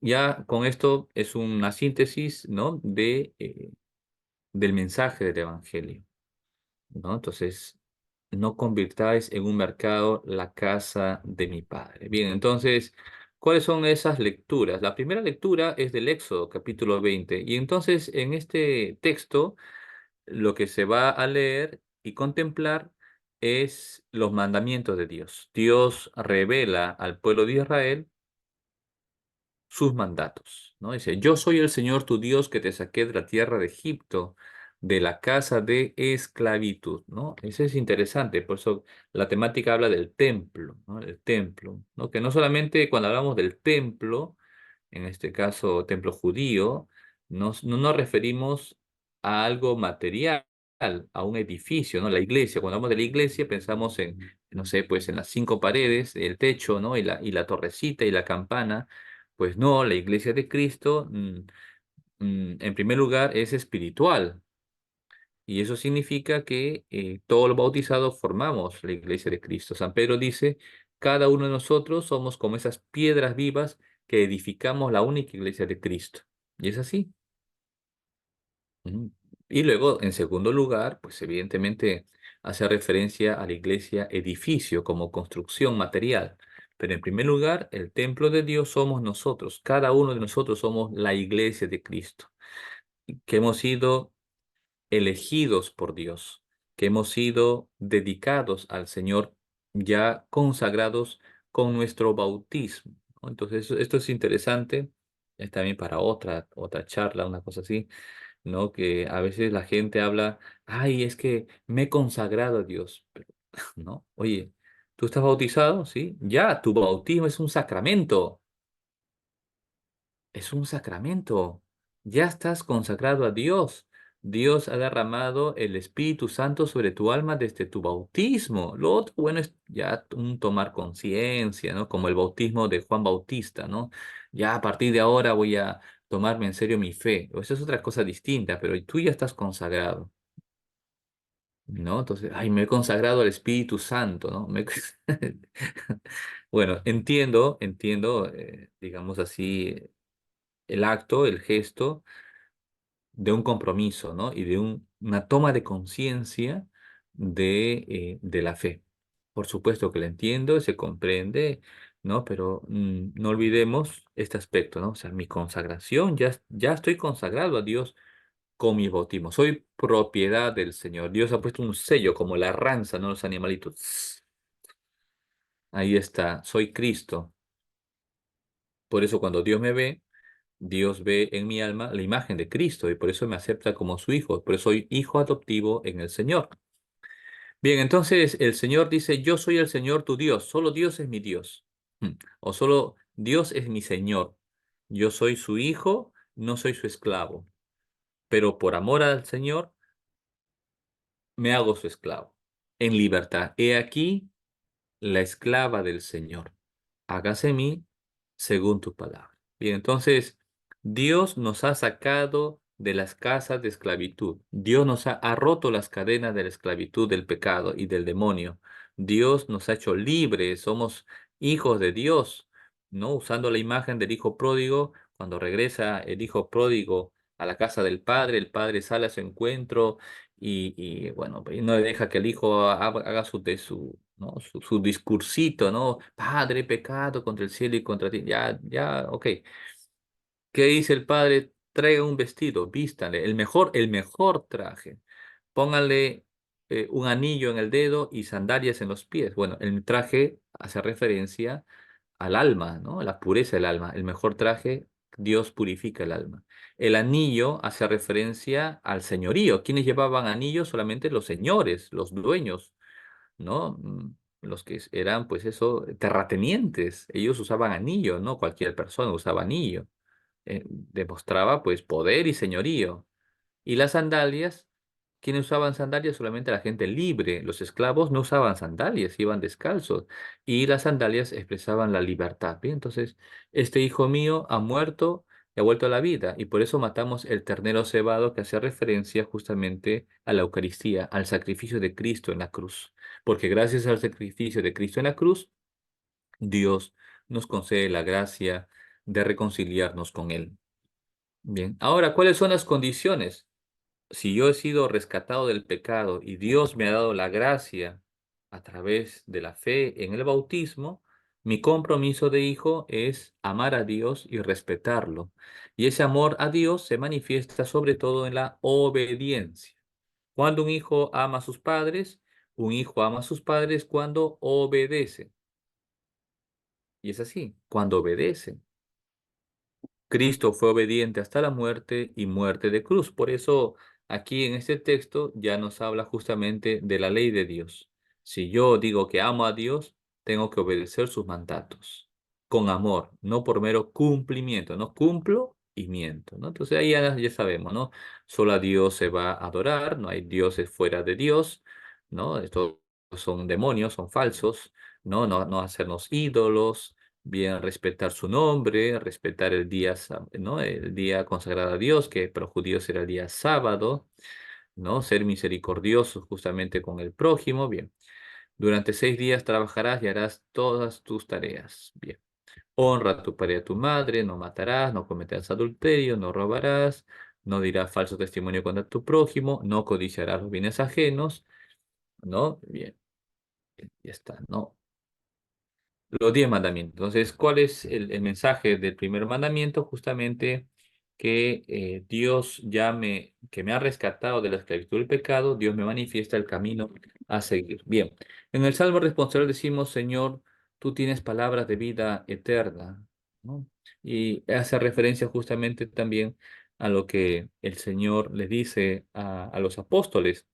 ya con esto es una síntesis, ¿no? Del mensaje del Evangelio, ¿no? Entonces, no convirtáis en un mercado la casa de mi padre. Bien, entonces, ¿cuáles son esas lecturas? La primera lectura es del Éxodo, capítulo 20. Y entonces, en este texto, lo que se va a leer y contemplar es los mandamientos de Dios. Dios revela al pueblo de Israel sus mandatos, ¿no? Dice, yo soy el Señor tu Dios que te saqué de la tierra de Egipto, de la casa de esclavitud, ¿no? Eso es interesante, por eso la temática habla del templo, ¿no? El templo, ¿no? Que no solamente cuando hablamos del templo, en este caso templo judío, no nos referimos a algo material, a un edificio, ¿no? La iglesia, cuando hablamos de la iglesia pensamos en, no sé, pues en las cinco paredes, el techo, ¿no? Y la torrecita y la campana. Pues no, la iglesia de Cristo, en primer lugar, es espiritual. Y eso significa que todos los bautizados formamos la iglesia de Cristo. San Pedro dice, cada uno de nosotros somos como esas piedras vivas que edificamos la única iglesia de Cristo. Y es así. Ujú. Y luego, en segundo lugar, pues evidentemente hace referencia a la iglesia edificio como construcción material. Pero en primer lugar, el templo de Dios somos nosotros. Cada uno de nosotros somos la iglesia de Cristo, que hemos sido elegidos por Dios, que hemos sido dedicados al Señor, ya consagrados con nuestro bautismo, ¿no? Entonces, esto es interesante, es también para otra charla, una cosa así, ¿no? Que a veces la gente habla, ay, es que me he consagrado a Dios, pero, ¿no? Oye, ¿tú estás bautizado? Sí, ya, tu bautismo es un sacramento. Es un sacramento. Ya estás consagrado a Dios. Dios ha derramado el Espíritu Santo sobre tu alma desde tu bautismo. Lo otro, bueno, es ya un tomar conciencia, ¿no? Como el bautismo de Juan Bautista, ¿no? Ya a partir de ahora voy a tomarme en serio mi fe. Esa es otra cosa distinta, pero tú ya estás consagrado, ¿no? Entonces, ay, me he consagrado al Espíritu Santo, ¿no? Bueno, entiendo, digamos así, el acto, el gesto de un compromiso, ¿no? Y de una toma de conciencia de la fe. Por supuesto que la entiendo, se comprende, ¿no? Pero no olvidemos este aspecto, ¿no? O sea, mi consagración, ya estoy consagrado a Dios con mi bautismo. Soy propiedad del Señor. Dios ha puesto un sello como la ranza, ¿no? Los animalitos. Ahí está, soy Cristo. Por eso cuando Dios me ve, Dios ve en mi alma la imagen de Cristo y por eso me acepta como su hijo. Por eso soy hijo adoptivo en el Señor. Bien, entonces el Señor dice, yo soy el Señor tu Dios, solo Dios es mi Dios. O solo Dios es mi Señor. Yo soy su hijo, no soy su esclavo. Pero por amor al Señor, me hago su esclavo. En libertad. He aquí la esclava del Señor. Hágase en mí según tu palabra. Bien, entonces Dios nos ha sacado de las casas de esclavitud. Dios ha roto las cadenas de la esclavitud, del pecado y del demonio. Dios nos ha hecho libres, somos hijos de Dios, ¿no? Usando la imagen del hijo pródigo, cuando regresa el hijo pródigo a la casa del padre, el padre sale a su encuentro bueno, y no deja que el hijo haga ¿no? su discursito, ¿no? Padre, pecado contra el cielo y contra ti. Ya, ya, ok. ¿Qué dice el padre? Traiga un vestido, vístale, el mejor traje. Póngale un anillo en el dedo y sandalias en los pies. Bueno, el traje hace referencia al alma, ¿no? La pureza del alma. El mejor traje, Dios purifica el alma. El anillo hace referencia al señorío. ¿Quiénes llevaban anillos? Solamente los señores, los dueños, ¿no? Los que eran, pues eso, terratenientes. Ellos usaban anillo, ¿no? Cualquier persona usaba anillo. Demostraba, pues, poder y señorío. Y las sandalias, ¿quiénes usaban sandalias? Solamente la gente libre. Los esclavos no usaban sandalias, iban descalzos. Y las sandalias expresaban la libertad. Bien, entonces, este hijo mío ha muerto y ha vuelto a la vida. Y por eso matamos el ternero cebado, que hace referencia justamente a la Eucaristía, al sacrificio de Cristo en la cruz. Porque gracias al sacrificio de Cristo en la cruz, Dios nos concede la gracia de reconciliarnos con Él. Bien, ahora, ¿cuáles son las condiciones? Si yo he sido rescatado del pecado y Dios me ha dado la gracia a través de la fe en el bautismo, mi compromiso de hijo es amar a Dios y respetarlo. Y ese amor a Dios se manifiesta sobre todo en la obediencia. Cuando un hijo ama a sus padres, un hijo ama a sus padres cuando obedece. Y es así, cuando obedece. Cristo fue obediente hasta la muerte y muerte de cruz. Por eso aquí en este texto ya nos habla justamente de la ley de Dios. Si yo digo que amo a Dios, tengo que obedecer sus mandatos con amor, no por mero cumplimiento. No cumplo y miento, ¿no? Entonces ahí ya sabemos, ¿no? Solo a Dios se va a adorar, no hay dioses fuera de Dios, ¿no? Estos son demonios, son falsos, ¿no? No hacernos ídolos, bien respetar su nombre, respetar el día, ¿no? El día consagrado a Dios, que para los judíos era el día sábado, ¿no? Ser misericordiosos justamente con el prójimo, bien. Durante 6 días trabajarás y harás todas tus tareas, bien. Honra a tu padre y a tu madre, no matarás, no cometerás adulterio, no robarás, no dirás falso testimonio contra tu prójimo, no codiciarás los bienes ajenos, ¿no? Bien, ya está, ¿no? Los 10 mandamientos. Entonces, ¿cuál es el mensaje del primer mandamiento? Justamente que Dios que me ha rescatado de la esclavitud del pecado, Dios me manifiesta el camino a seguir. Bien, en el Salmo responsorial decimos, Señor, tú tienes palabras de vida eterna, ¿no? Y hace referencia justamente también a lo que el Señor le dice a los apóstoles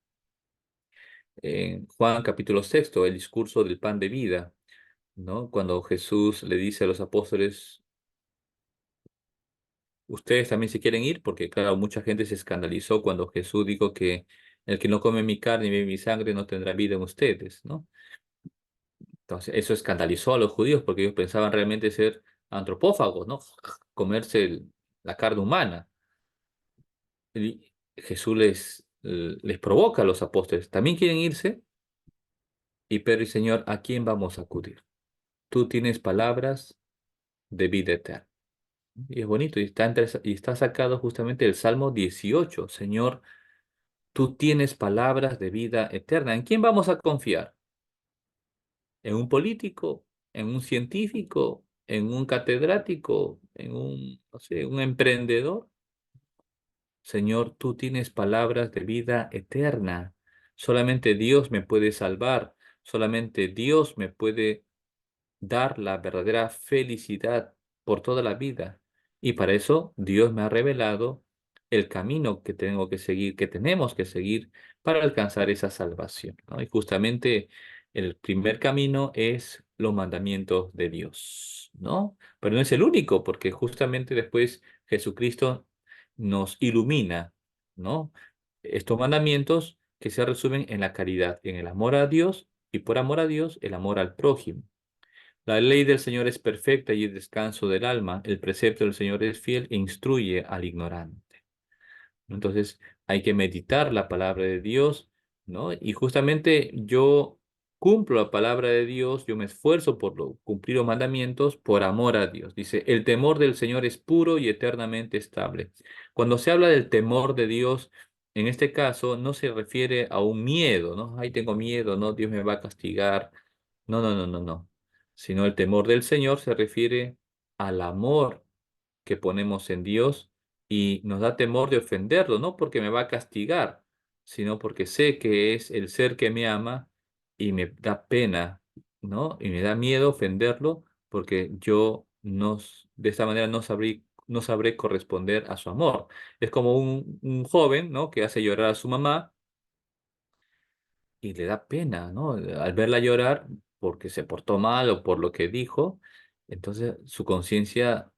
en Juan capítulo sexto, el discurso del pan de vida, ¿no? Cuando Jesús le dice a los apóstoles, ustedes también se quieren ir, porque claro, mucha gente se escandalizó cuando Jesús dijo que el que no come mi carne y bebe mi sangre no tendrá vida en ustedes, ¿no? Entonces, eso escandalizó a los judíos porque ellos pensaban realmente ser antropófagos, ¿no? Comerse la carne humana. Y Jesús les provoca a los apóstoles, ¿también quieren irse? Y Pedro y Señor, ¿a quién vamos a acudir? Tú tienes palabras de vida eterna. Y es bonito, y está sacado justamente del Salmo 18. Señor, tú tienes palabras de vida eterna. ¿En quién vamos a confiar? ¿En un político? ¿En un científico? ¿En un catedrático? ¿En no sé, un emprendedor? Señor, tú tienes palabras de vida eterna. Solamente Dios me puede salvar. Solamente Dios me puede dar la verdadera felicidad por toda la vida. Y para eso Dios me ha revelado el camino que tengo que seguir, que tenemos que seguir para alcanzar esa salvación, ¿no? Y justamente el primer camino es los mandamientos de Dios, ¿no? Pero no es el único, porque justamente después Jesucristo nos ilumina, ¿no? Estos mandamientos que se resumen en la caridad, en el amor a Dios y por amor a Dios, el amor al prójimo. La ley del Señor es perfecta y el descanso del alma. El precepto del Señor es fiel e instruye al ignorante. Entonces hay que meditar la palabra de Dios, ¿no? Y justamente yo cumplo la palabra de Dios, yo me esfuerzo por cumplir los mandamientos por amor a Dios. Dice, el temor del Señor es puro y eternamente estable. Cuando se habla del temor de Dios, en este caso no se refiere a un miedo, ¿no? Ay, tengo miedo, ¿no? Dios me va a castigar. No, no, no, no, no. Sino el temor del Señor se refiere al amor que ponemos en Dios y nos da temor de ofenderlo, no porque me va a castigar, sino porque sé que es el ser que me ama y me da pena, ¿no? Y me da miedo ofenderlo porque yo no, de esta manera no sabré corresponder a su amor. Es como un joven, ¿no? Que hace llorar a su mamá y le da pena, ¿no? Al verla llorar porque se portó mal o por lo que dijo, entonces su conciencia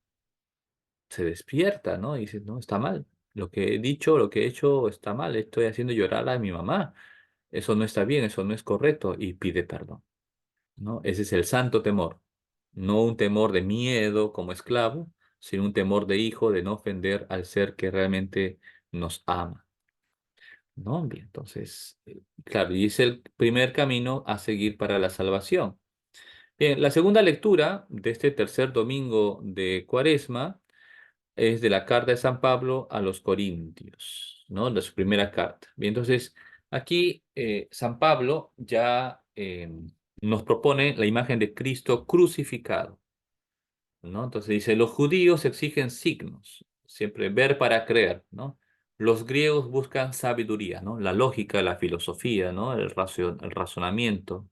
se despierta, ¿no? Y dice, no, está mal. Lo que he dicho, lo que he hecho está mal. Estoy haciendo llorar a mi mamá. Eso no está bien, eso no es correcto. Y pide perdón, ¿no? Ese es el santo temor. No un temor de miedo como esclavo, sino un temor de hijo de no ofender al ser que realmente nos ama, ¿no? Bien, entonces, claro, y es el primer camino a seguir para la salvación. Bien, la segunda lectura de este tercer domingo de Cuaresma es de la carta de San Pablo a los Corintios, ¿no? De su primera carta. Bien, entonces, aquí San Pablo ya nos propone la imagen de Cristo crucificado, ¿no? Entonces dice, los judíos exigen signos, siempre ver para creer, ¿no? Los griegos buscan sabiduría, ¿no? La lógica, la filosofía, ¿no? El razonamiento,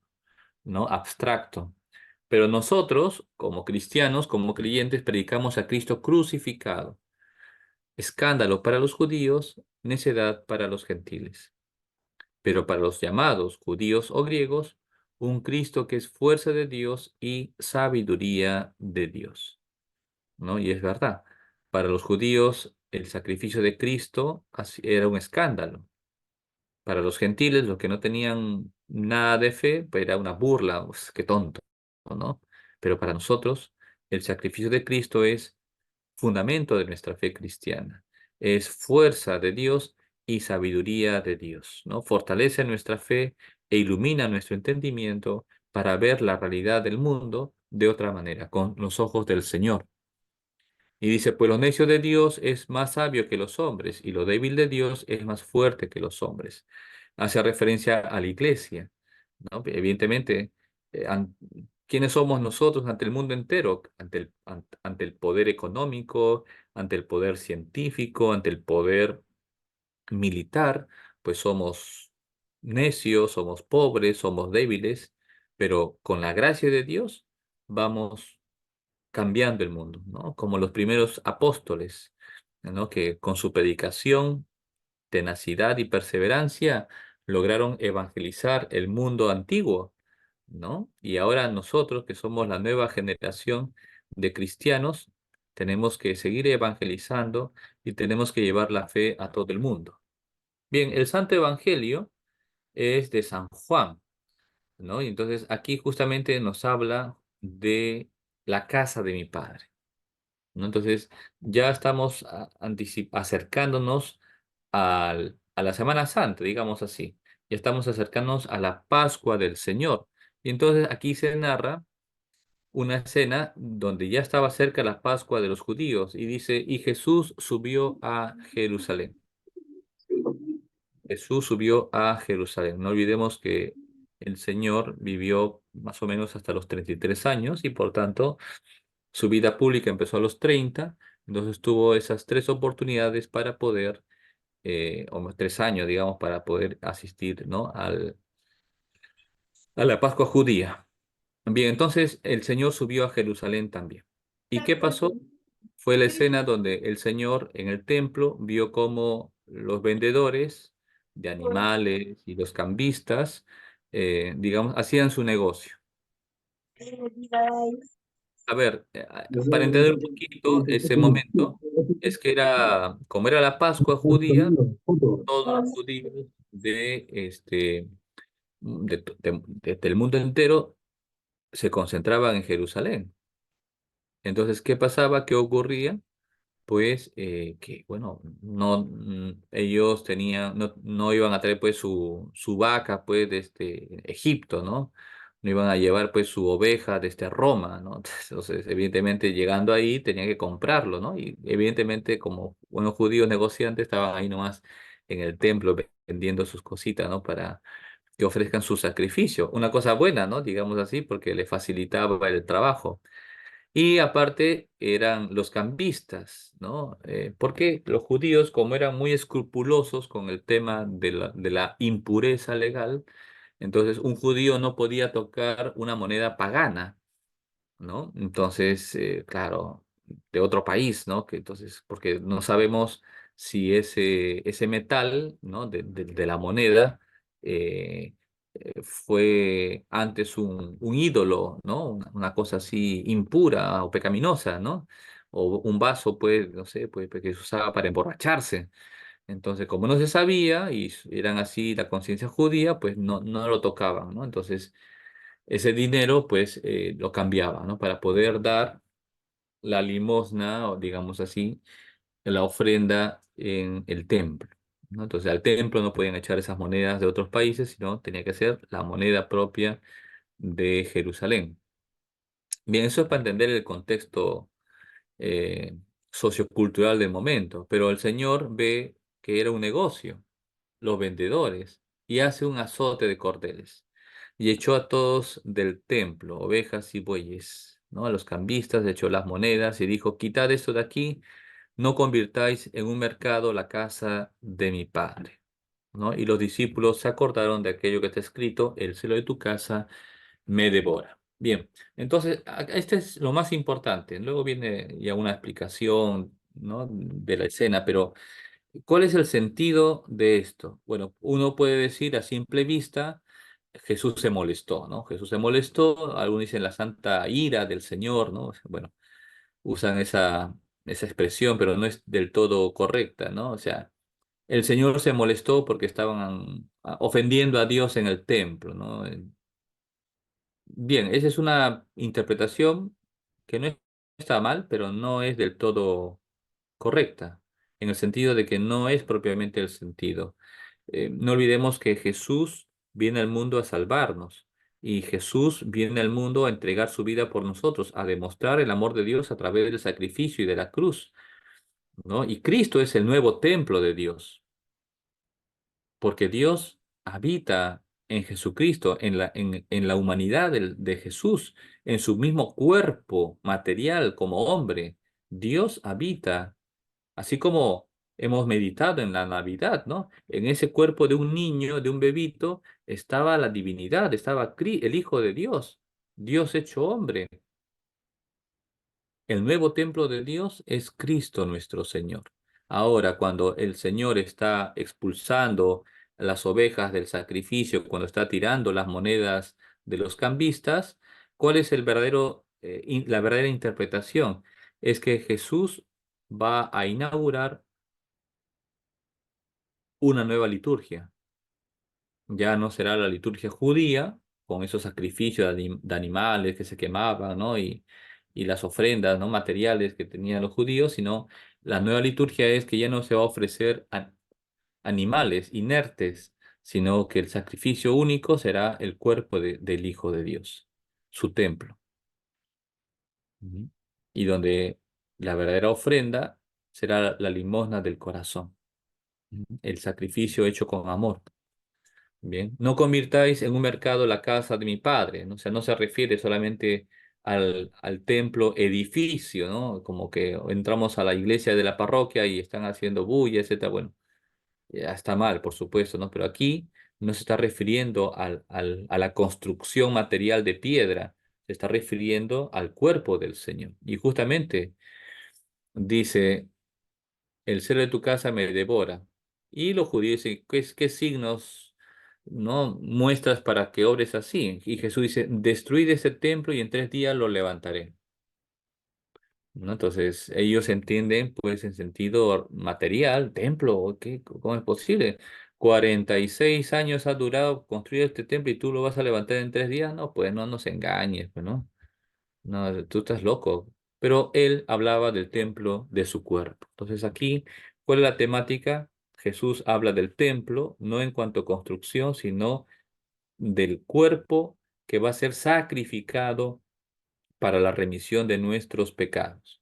¿no? Abstracto. Pero nosotros, como cristianos, como creyentes, predicamos a Cristo crucificado, escándalo para los judíos, necedad para los gentiles. Pero para los llamados judíos o griegos, un Cristo que es fuerza de Dios y sabiduría de Dios, ¿no? Y es verdad, para los judíos el sacrificio de Cristo era un escándalo. Para los gentiles, los que no tenían nada de fe, pues era una burla, pues, qué tonto, ¿no? Pero para nosotros, el sacrificio de Cristo es fundamento de nuestra fe cristiana. Es fuerza de Dios y sabiduría de Dios, ¿no? Fortalece nuestra fe e ilumina nuestro entendimiento para ver la realidad del mundo de otra manera, con los ojos del Señor. Y dice, pues lo necio de Dios es más sabio que los hombres y lo débil de Dios es más fuerte que los hombres. Hace referencia a la iglesia, ¿no? Evidentemente, eh, an- ¿quiénes somos nosotros ante el mundo entero? Ante el poder económico, ante el poder científico, ante el poder militar, pues somos necios, somos pobres, somos débiles, pero con la gracia de Dios vamos cambiando el mundo, ¿no? Como los primeros apóstoles, ¿no? Que con su predicación, tenacidad y perseverancia lograron evangelizar el mundo antiguo, ¿no? Y ahora nosotros, que somos la nueva generación de cristianos, tenemos que seguir evangelizando y tenemos que llevar la fe a todo el mundo. Bien, el Santo Evangelio es de San Juan, ¿no? Y entonces aquí justamente nos habla de la casa de mi Padre, ¿no? Entonces ya estamos acercándonos a la Semana Santa, digamos así. Ya estamos acercándonos a la Pascua del Señor. Y entonces aquí se narra una escena donde ya estaba cerca la Pascua de los judíos y dice, y Jesús subió a Jerusalén. Jesús subió a Jerusalén. No olvidemos que el Señor vivió más o menos hasta los 33 años y por tanto su vida pública empezó a los 30, entonces tuvo esas tres oportunidades para poder, o más 3 años, digamos, para poder asistir, ¿no? A la Pascua judía. Bien, entonces el Señor subió a Jerusalén también. ¿Y qué pasó? Fue la escena donde el Señor en el templo vio cómo los vendedores de animales y los cambistas, digamos, hacían su negocio. A ver, para entender un poquito ese momento, es que era, como era la Pascua judía, todos los judíos del mundo entero se concentraban en Jerusalén. Entonces, ¿qué pasaba? ¿Qué ocurría? pues que, bueno, no, ellos tenían, no iban a traer pues su vaca pues desde Egipto, ¿no? No iban a llevar pues su oveja desde Roma, ¿no? Entonces, evidentemente, llegando ahí tenían que comprarlo, ¿no? Y evidentemente, como buenos judíos negociantes, estaban ahí nomás en el templo vendiendo sus cositas, ¿no? Para que ofrezcan su sacrificio. Una cosa buena, ¿no? Digamos así, porque le facilitaba el trabajo. Y aparte eran los cambistas, ¿no? Porque los judíos, como eran muy escrupulosos con el tema de la impureza legal, entonces un judío no podía tocar una moneda pagana, ¿no? Entonces, claro, de otro país, ¿no? Que entonces, porque no sabemos si ese metal, ¿no? De la moneda fue antes un ídolo, ¿no? Una cosa así impura o pecaminosa, ¿no? O un vaso, pues, no sé, pues, que se usaba para emborracharse. Entonces, como no se sabía y eran así la conciencia judía, pues no lo tocaban, ¿no? Entonces, ese dinero pues lo cambiaba, ¿no? Para poder dar la limosna, o digamos así, la ofrenda en el templo, ¿no? Entonces al templo no podían echar esas monedas de otros países, sino tenía que ser la moneda propia de Jerusalén. Bien, eso es para entender el contexto eh, sociocultural del momento, pero el Señor ve que era un negocio, los vendedores, y hace un azote de cordeles. Y echó a todos del templo, ovejas y bueyes, ¿no? A los cambistas, echó las monedas y dijo, quitad esto de aquí, no convirtáis en un mercado la casa de mi padre, ¿no? Y los discípulos se acordaron de aquello que está escrito, el celo de tu casa me devora. Bien, entonces, este es lo más importante. Luego viene ya una explicación, ¿no? De la escena, pero ¿cuál es el sentido de esto? Bueno, uno puede decir a simple vista, Jesús se molestó, ¿no? Jesús se molestó, algunos dicen la santa ira del Señor, ¿no? Bueno, usan esa expresión, pero no es del todo correcta, ¿no? O sea, el Señor se molestó porque estaban ofendiendo a Dios en el templo, ¿no? Bien, esa es una interpretación que no está mal, pero no es del todo correcta, en el sentido de que no es propiamente el sentido. No olvidemos que Jesús viene al mundo a salvarnos y Jesús viene al mundo a entregar su vida por nosotros, a demostrar el amor de Dios a través del sacrificio y de la cruz, ¿no? Y Cristo es el nuevo templo de Dios, porque Dios habita en Jesucristo, en la humanidad de Jesús, en su mismo cuerpo material como hombre. Dios habita. Así como hemos meditado en la Navidad, ¿no? En ese cuerpo de un niño, de un bebito, estaba la divinidad, estaba el Hijo de Dios, Dios hecho hombre. El nuevo templo de Dios es Cristo nuestro Señor. Ahora, cuando el Señor está expulsando las ovejas del sacrificio, cuando está tirando las monedas de los cambistas, ¿cuál es la verdadera interpretación? Es que Jesús va a inaugurar una nueva liturgia. Ya no será la liturgia judía, con esos sacrificios de animales que se quemaban, ¿no? Y las ofrendas, ¿no? Materiales que tenían los judíos, sino la nueva liturgia es que ya no se va a ofrecer animales inertes, sino que el sacrificio único será el cuerpo del Hijo de Dios, su templo. Ujú. Y donde la verdadera ofrenda será la limosna del corazón, el sacrificio hecho con amor. Bien, no convirtáis en un mercado la casa de mi padre, ¿no? O sea, no se refiere solamente al templo edificio, ¿no? Como que entramos a la iglesia de la parroquia y están haciendo bulla, etcétera. Bueno, ya está mal, por supuesto, ¿no? Pero aquí no se está refiriendo a la construcción material de piedra, se está refiriendo al cuerpo del Señor. Y justamente dice el celo de tu casa me devora. Y los judíos dicen, ¿qué signos no muestras para que obres así? Y Jesús dice, destruid ese templo y en 3 días lo levantaré. ¿No? Entonces ellos entienden pues en sentido material, templo, ¿cómo es posible? 46 años ha durado construir este templo y tú lo vas a levantar en 3 días. No, pues no nos engañes, pues, ¿no? No, tú estás loco. pero él hablaba del templo de su cuerpo. Entonces aquí, ¿cuál es la temática? Jesús habla del templo, no en cuanto a construcción, sino del cuerpo que va a ser sacrificado para la remisión de nuestros pecados,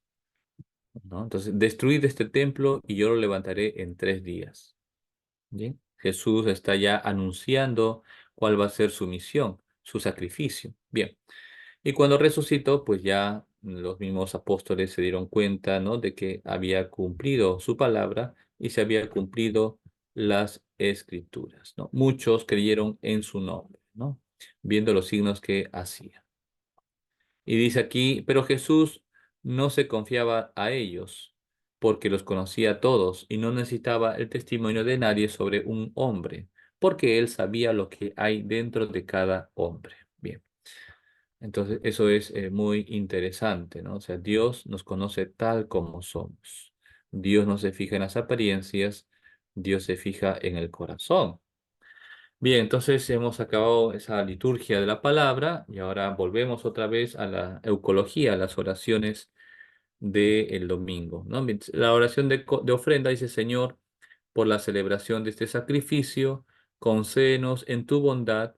¿no? Entonces, destruid este templo y yo lo levantaré en 3 días. ¿Bien? Jesús está ya anunciando cuál va a ser su misión, su sacrificio. Bien. Y cuando resucitó, pues ya los mismos apóstoles se dieron cuenta, ¿no? De que había cumplido su palabra y se había cumplido las escrituras, ¿no? Muchos creyeron en su nombre, ¿no? Viendo los signos que hacía. Y dice aquí, pero Jesús no se confiaba a ellos, porque los conocía a todos y no necesitaba el testimonio de nadie sobre un hombre, porque él sabía lo que hay dentro de cada hombre. Bien, entonces eso es muy interesante, ¿no? O sea, Dios nos conoce tal como somos. Dios no se fija en las apariencias, Dios se fija en el corazón. Bien, entonces hemos acabado esa liturgia de la palabra y ahora volvemos otra vez a la eucología, a las oraciones del domingo, ¿no? La oración de ofrenda dice: Señor, por la celebración de este sacrificio, concédenos en tu bondad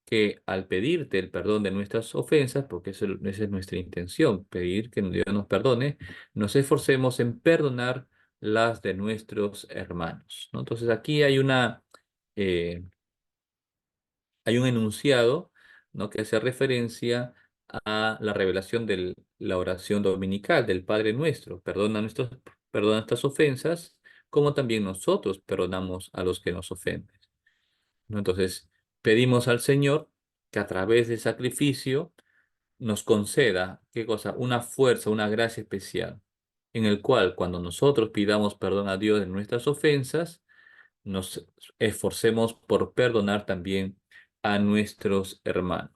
que al pedirte el perdón de nuestras ofensas, porque esa es nuestra intención, pedir que Dios nos perdone, nos esforcemos en perdonar las de nuestros hermanos, ¿no? Entonces aquí eh, hay un enunciado, ¿no? Que hace referencia a la revelación de la oración dominical del Padre Nuestro. Perdona nuestras ofensas, como también nosotros perdonamos a los que nos ofenden, ¿no? Entonces, pedimos al Señor que a través del sacrificio nos conceda, ¿qué cosa? Una fuerza, una gracia especial, en el cual cuando nosotros pidamos perdón a Dios de nuestras ofensas, nos esforcemos por perdonar también a nuestros hermanos.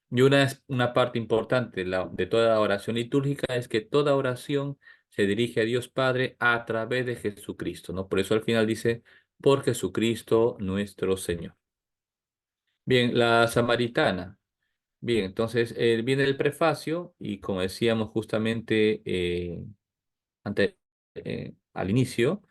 Y una parte importante de toda oración litúrgica es que toda oración se dirige a Dios Padre a través de Jesucristo, ¿no? Por eso al final dice, por Jesucristo nuestro Señor. Bien, la samaritana. Bien, entonces viene el prefacio y como decíamos justamente al inicio,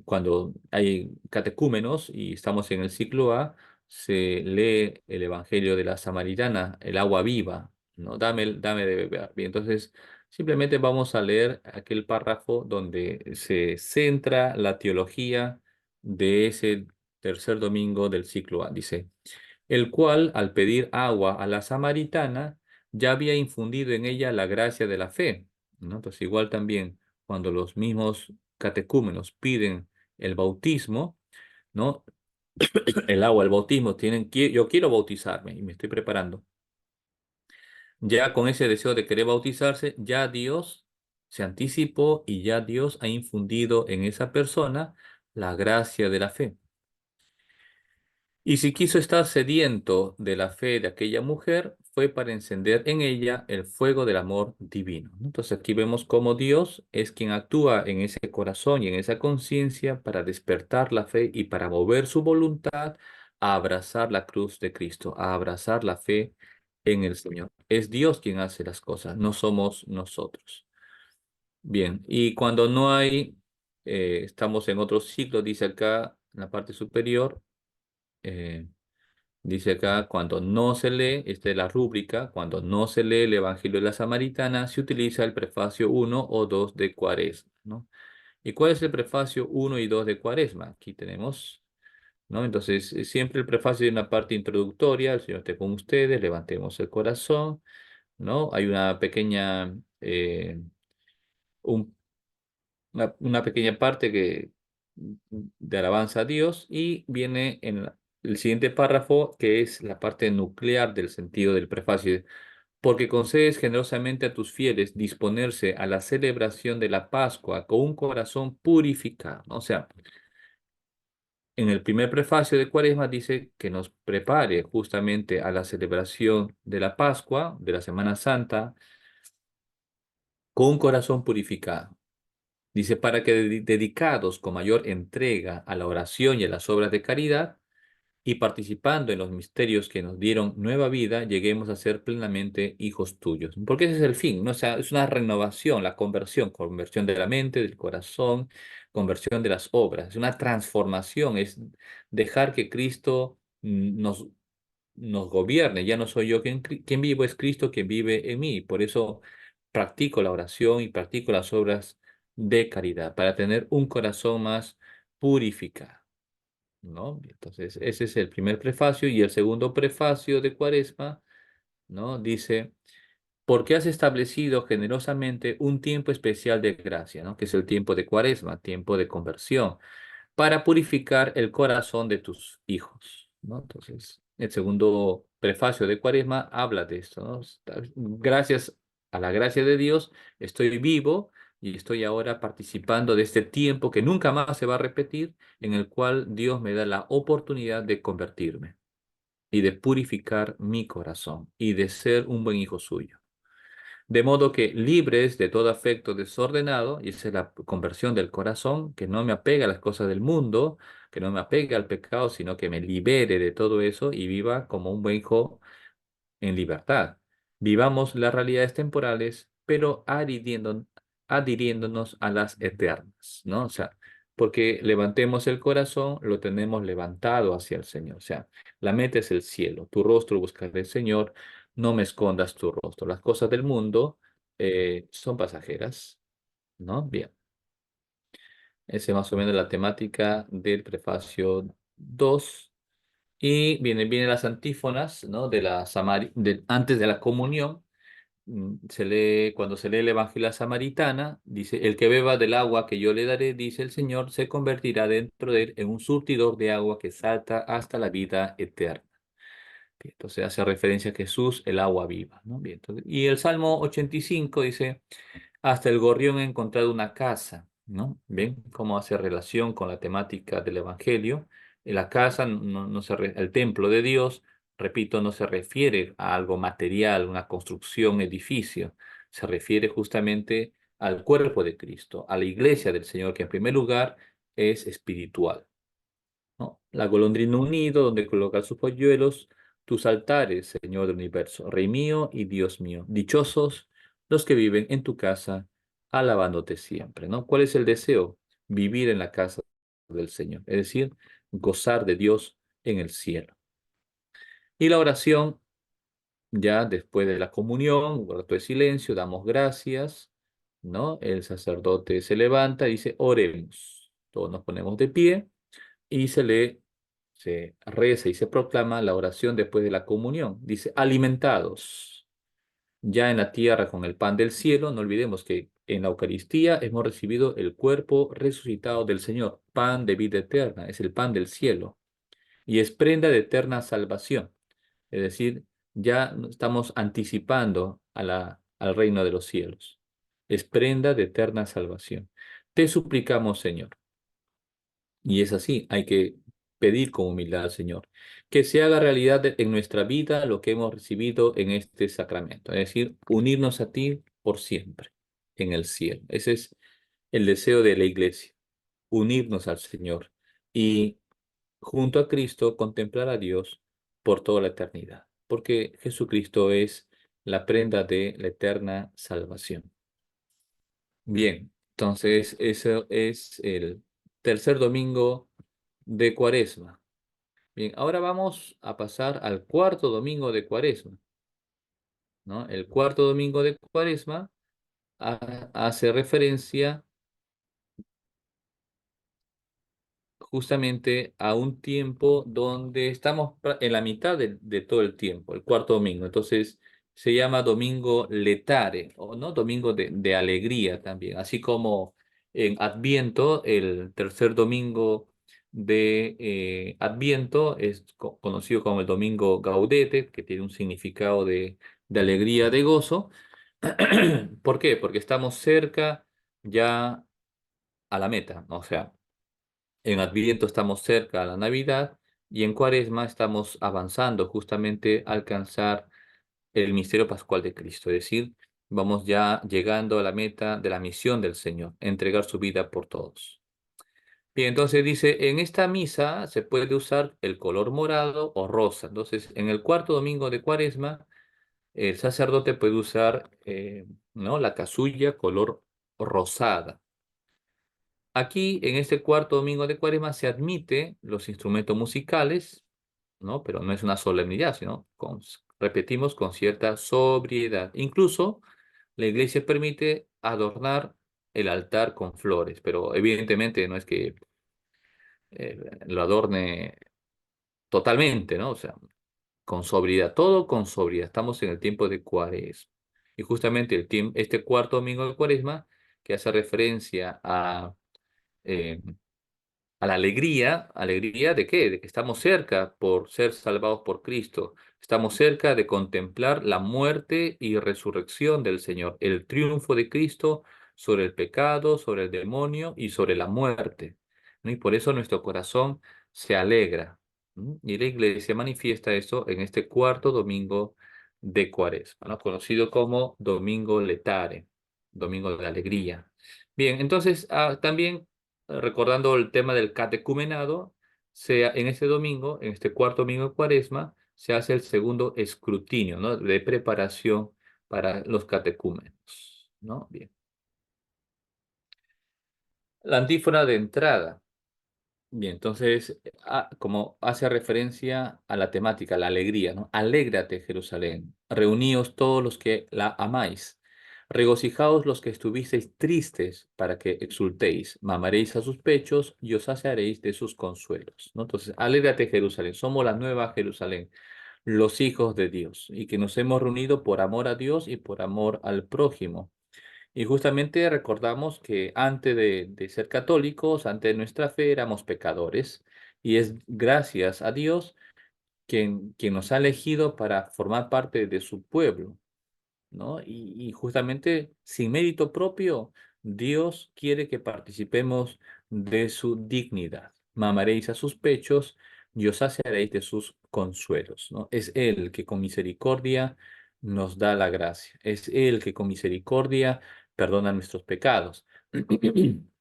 cuando hay catecúmenos y estamos en el ciclo A, se lee el Evangelio de la Samaritana, el agua viva, ¿no? Dame de beber. Bien, entonces simplemente vamos a leer aquel párrafo donde se centra la teología de ese tercer domingo del ciclo A. Dice, el cual, al pedir agua a la samaritana, ya había infundido en ella la gracia de la fe, ¿no? Entonces, igual también, cuando los mismos catecúmenos piden el bautismo, ¿no? El agua, el bautismo, yo quiero bautizarme y me estoy preparando. Ya con ese deseo de querer bautizarse, ya Dios se anticipó y ya Dios ha infundido en esa persona la gracia de la fe. Y si quiso estar sediento de la fe de aquella mujer, fue para encender en ella el fuego del amor divino, ¿no? Entonces aquí vemos cómo Dios es quien actúa en ese corazón y en esa conciencia para despertar la fe y para mover su voluntad a abrazar la cruz de Cristo, a abrazar la fe en el Señor. Es Dios quien hace las cosas, no somos nosotros. Bien, y cuando no hay, estamos en otro ciclo, dice acá en la parte superior. eh, Dice acá, cuando no se lee, esta es la rúbrica, cuando no se lee el Evangelio de la Samaritana, se utiliza el prefacio 1 o 2 de Cuaresma, ¿no? ¿Y cuál es el prefacio 1 y 2 de Cuaresma? Aquí tenemos, ¿no? Entonces, siempre el prefacio de una parte introductoria, el Señor esté con ustedes, levantemos el corazón, ¿no? Hay un una pequeña parte de alabanza a Dios y viene en el siguiente párrafo que es la parte nuclear del sentido del prefacio. Porque concedes generosamente a tus fieles disponerse a la celebración de la Pascua con un corazón purificado, ¿no? O sea, en el primer prefacio de Cuaresma dice que nos prepare justamente a la celebración de la Pascua, de la Semana Santa, con un corazón purificado. Dice, para que dedicados con mayor entrega a la oración y a las obras de caridad, y participando en los misterios que nos dieron nueva vida, lleguemos a ser plenamente hijos tuyos. Porque ese es el fin, ¿no? O sea, es una renovación, la conversión, conversión de la mente, del corazón, conversión de las obras, es una transformación, es dejar que Cristo nos gobierne. Ya no soy yo quien vivo, es Cristo quien vive en mí. Por eso practico la oración y practico las obras de caridad, para tener un corazón más purificado, ¿no? Entonces, ese es el primer prefacio y el segundo prefacio de Cuaresma, ¿no? Dice, porque has establecido generosamente un tiempo especial de gracia, ¿no? Que es el tiempo de Cuaresma, tiempo de conversión, para purificar el corazón de tus hijos, ¿no? Entonces, el segundo prefacio de Cuaresma habla de esto, ¿no? Gracias a la gracia de Dios, estoy vivo y estoy ahora participando de este tiempo que nunca más se va a repetir, en el cual Dios me da la oportunidad de convertirme y de purificar mi corazón y de ser un buen hijo suyo. De modo que libres de todo afecto desordenado, y esa es la conversión del corazón, que no me apegue a las cosas del mundo, que no me apegue al pecado, sino que me libere de todo eso y viva como un buen hijo en libertad. Vivamos las realidades temporales, pero adhiriéndonos a las eternas, ¿no? O sea, porque levantemos el corazón, lo tenemos levantado hacia el Señor. O sea, la meta es el cielo, tu rostro buscaré el Señor, no me escondas tu rostro. Las cosas del mundo son pasajeras, ¿no? Bien, esa es más o menos la temática del prefacio 2. Y vienen las antífonas, ¿no? Antes de la comunión, cuando se lee el Evangelio samaritana, dice, el que beba del agua que yo le daré, dice el Señor, se convertirá dentro de él en un surtidor de agua que salta hasta la vida eterna. Bien, entonces hace referencia a Jesús, el agua viva, ¿no? Bien, y el Salmo 85 dice, hasta el gorrión ha encontrado una casa, ¿no? ¿Ven cómo hace relación con la temática del Evangelio? La casa, el templo de Dios, repito, no se refiere a algo material, una construcción, edificio. Se refiere justamente al cuerpo de Cristo, a la iglesia del Señor, que en primer lugar es espiritual, ¿no? La golondrina un nido donde colocar sus polluelos, tus altares, Señor del universo, Rey mío y Dios mío. Dichosos los que viven en tu casa, alabándote siempre, ¿no? ¿Cuál es el deseo? Vivir en la casa del Señor, es decir, gozar de Dios en el cielo. Y la oración, ya después de la comunión, un rato de silencio, damos gracias, ¿no? El sacerdote se levanta y dice, oremos. Todos nos ponemos de pie y se reza y se proclama la oración después de la comunión. Dice, alimentados ya en la tierra con el pan del cielo, no olvidemos que en la Eucaristía hemos recibido el cuerpo resucitado del Señor, pan de vida eterna, es el pan del cielo y es prenda de eterna salvación. Es decir, ya estamos anticipando al reino de los cielos. Es prenda de eterna salvación. Te suplicamos, Señor. Y es así, hay que pedir con humildad al Señor, que se haga realidad en nuestra vida lo que hemos recibido en este sacramento, es decir, unirnos a ti por siempre en el cielo. Ese es el deseo de la iglesia, unirnos al Señor y junto a Cristo contemplar a Dios por toda la eternidad, porque Jesucristo es la prenda de la eterna salvación. Bien, entonces eso es el tercer domingo de Cuaresma. Bien, ahora vamos a pasar al cuarto domingo de Cuaresma, ¿no? El cuarto domingo de Cuaresma hace referencia justamente a un tiempo donde estamos en la mitad de todo el tiempo, el cuarto domingo. Entonces se llama domingo letare, o no, domingo de alegría también, así como en Adviento, el tercer domingo de Adviento es conocido como el domingo gaudete, que tiene un significado de alegría, de gozo. ¿Por qué? Porque estamos cerca ya a la meta, ¿no? O sea, en Adviento estamos cerca a la Navidad y en Cuaresma estamos avanzando justamente a alcanzar el misterio pascual de Cristo, es decir, vamos ya llegando a la meta de la misión del Señor, entregar su vida por todos. Bien, entonces dice, en esta misa se puede usar el color morado o rosa. Entonces, en el cuarto domingo de Cuaresma, el sacerdote puede usar, ¿no? La casulla color rosada. Aquí, en este cuarto domingo de Cuaresma, se admite los instrumentos musicales, ¿no? Pero no es una solemnidad, sino, repetimos, con cierta sobriedad. Incluso la iglesia permite adornar el altar con flores, pero evidentemente no es que lo adorne totalmente, ¿no? O sea, con sobriedad, todo con sobriedad. Estamos en el tiempo de Cuaresma. Y justamente este cuarto domingo de Cuaresma, que hace referencia eh, a la alegría. ¿Alegría de qué? De que estamos cerca por ser salvados por Cristo. Estamos cerca de contemplar la muerte y resurrección del Señor, el triunfo de Cristo sobre el pecado, sobre el demonio y sobre la muerte, ¿no? Y por eso nuestro corazón se alegra, ¿no? Y la iglesia manifiesta eso en este cuarto domingo de Cuaresma, ¿no? Conocido como Domingo Letare, Domingo de la Alegría. Bien, entonces también recordando el tema del catecumenado, en este domingo, en este cuarto domingo de Cuaresma, se hace el segundo escrutinio, ¿no? De preparación para los catecúmenos, ¿no? Bien. La antífona de entrada. Bien, entonces, como hace referencia a la temática, la alegría, ¿no? Alégrate, Jerusalén, reuníos todos los que la amáis, regocijaos los que estuvisteis tristes, para que exultéis, mamaréis a sus pechos y os saciaréis de sus consuelos, ¿no? Entonces, alégrate, Jerusalén, somos la nueva Jerusalén, los hijos de Dios, y que nos hemos reunido por amor a Dios y por amor al prójimo. Y justamente recordamos que antes de ser católicos, antes de nuestra fe, éramos pecadores. Y es gracias a Dios quien nos ha elegido para formar parte de su pueblo, ¿no? Y justamente sin mérito propio, Dios quiere que participemos de su dignidad. Mamaréis a sus pechos y os saciaréis de sus consuelos, ¿no? Es Él que con misericordia nos da la gracia. Es Él que con misericordia perdona nuestros pecados.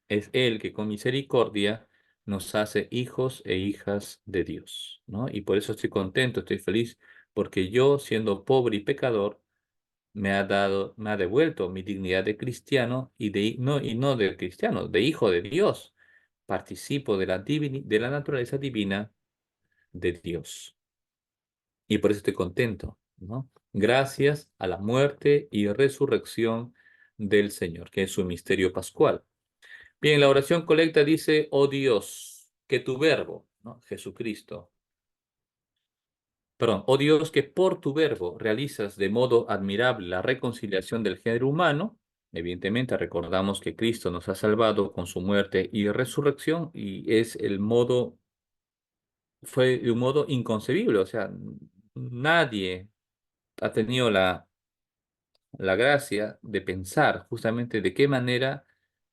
Es Él que con misericordia nos hace hijos e hijas de Dios, ¿no? Y por eso estoy contento, estoy feliz, porque yo, siendo pobre y pecador, me ha devuelto mi dignidad de cristiano y no de cristiano, de hijo de Dios. Participo de la naturaleza divina de Dios. Y por eso estoy contento, ¿no? Gracias a la muerte y resurrección del Señor, que es su misterio pascual. Bien, la oración colecta dice, oh Dios, que tu verbo, ¿no? Jesucristo. Perdón, oh Dios, que por tu verbo realizas de modo admirable la reconciliación del género humano. Evidentemente, recordamos que Cristo nos ha salvado con su muerte y resurrección, y fue de un modo inconcebible. O sea, nadie ha tenido la gracia de pensar justamente de qué manera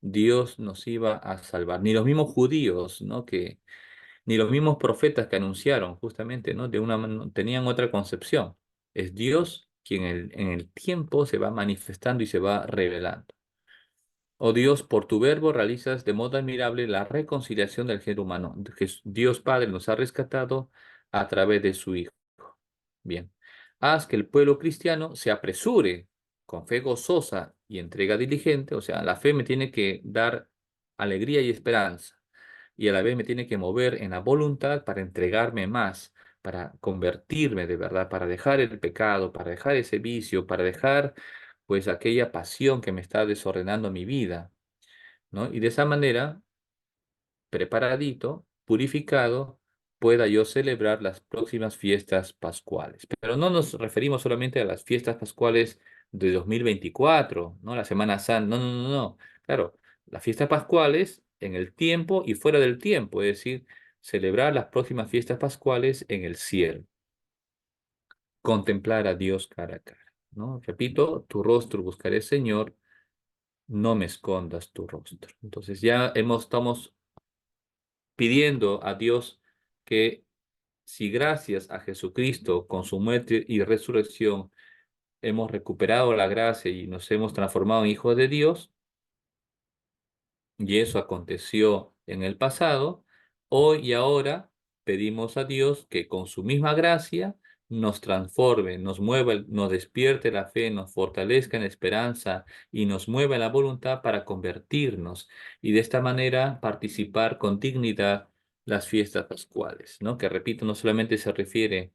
Dios nos iba a salvar. Ni los mismos judíos, ¿no? Ni los mismos profetas que anunciaron justamente, ¿no? Tenían otra concepción. Es Dios quien en el tiempo se va manifestando y se va revelando. Oh Dios, por tu verbo realizas de modo admirable la reconciliación del género humano. Dios Padre nos ha rescatado a través de su Hijo. Bien. Haz que el pueblo cristiano se apresure con fe gozosa y entrega diligente. O sea, la fe me tiene que dar alegría y esperanza, y a la vez me tiene que mover en la voluntad para entregarme más, para convertirme de verdad, para dejar el pecado, para dejar ese vicio, para dejar pues aquella pasión que me está desordenando mi vida, ¿no? Y de esa manera, preparadito, purificado, pueda yo celebrar las próximas fiestas pascuales. Pero no nos referimos solamente a las fiestas pascuales de 2024, ¿no? La Semana Santa, no, no, no, no. Claro, las fiestas pascuales en el tiempo y fuera del tiempo, es decir, celebrar las próximas fiestas pascuales en el cielo, contemplar a Dios cara a cara, ¿no? Repito, tu rostro buscaré, Señor, no me escondas tu rostro. Entonces estamos pidiendo a Dios que, si gracias a Jesucristo con su muerte y resurrección hemos recuperado la gracia y nos hemos transformado en hijos de Dios, y eso aconteció en el pasado, hoy y ahora pedimos a Dios que con su misma gracia nos transforme, nos mueva, nos despierte la fe, nos fortalezca en la esperanza y nos mueva en la voluntad para convertirnos y de esta manera participar con dignidad las fiestas pascuales, ¿no? Que repito, no solamente se refiere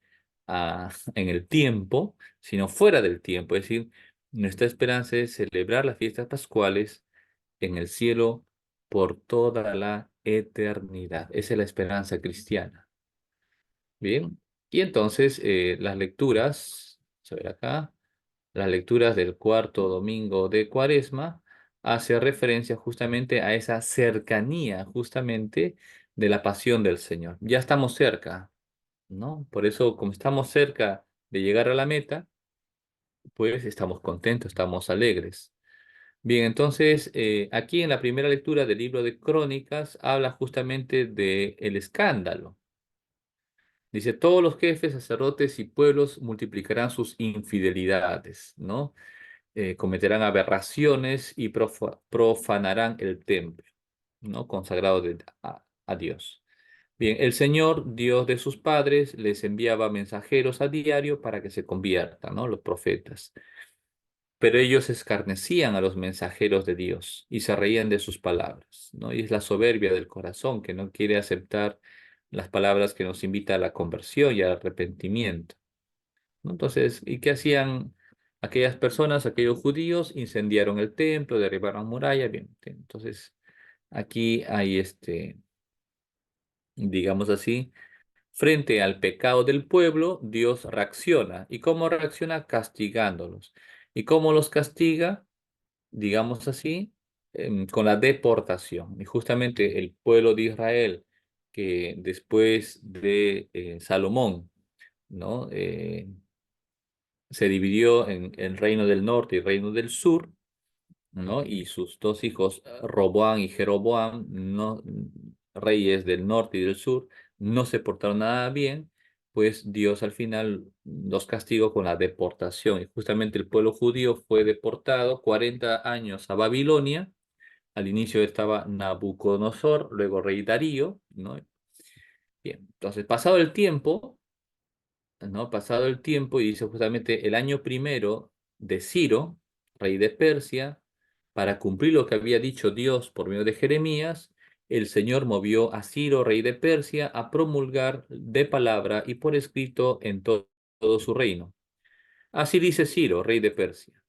a en el tiempo, sino fuera del tiempo, es decir, nuestra esperanza es celebrar las fiestas pascuales en el cielo por toda la eternidad. Esa es la esperanza cristiana. Bien, y entonces las lecturas, vamos a ver acá, las lecturas del cuarto domingo de Cuaresma hace referencia justamente a esa cercanía, justamente de la pasión del Señor. Ya estamos cerca, ¿no? Por eso, como estamos cerca de llegar a la meta, pues estamos contentos, estamos alegres. Bien, entonces aquí en la primera lectura del libro de Crónicas habla justamente de el escándalo. Dice, todos los jefes, sacerdotes y pueblos multiplicarán sus infidelidades, ¿no? Cometerán aberraciones y profanarán el templo, ¿no? Consagrado a Dios. Bien, el Señor, Dios de sus padres, les enviaba mensajeros a diario para que se conviertan, ¿no? Los profetas. Pero ellos escarnecían a los mensajeros de Dios y se reían de sus palabras, ¿no? Y es la soberbia del corazón que no quiere aceptar las palabras que nos invita a la conversión y al arrepentimiento, ¿no? Entonces, ¿y qué hacían aquellas personas, aquellos judíos? Incendiaron el templo, derribaron murallas, bien. Entonces, aquí hay digamos así, frente al pecado del pueblo, Dios reacciona. ¿Y cómo reacciona? Castigándolos. ¿Y cómo los castiga? Digamos así, con la deportación. Y justamente el pueblo de Israel, que después de Salomón, ¿no? Se dividió en el reino del norte y el reino del sur, ¿no? Y sus dos hijos, Roboam y Jeroboam, no, reyes del norte y del sur, no se portaron nada bien, pues Dios al final los castigó con la deportación. Y justamente el pueblo judío fue deportado 40 años a Babilonia. Al inicio estaba Nabucodonosor, luego rey Darío, ¿no? Bien, entonces pasado el tiempo, ¿no? Pasado el tiempo, y dice justamente el año primero de Ciro, rey de Persia, para cumplir lo que había dicho Dios por medio de Jeremías, el Señor movió a Ciro, rey de Persia, a promulgar de palabra y por escrito en todo su reino. Así dice Ciro, rey de Persia: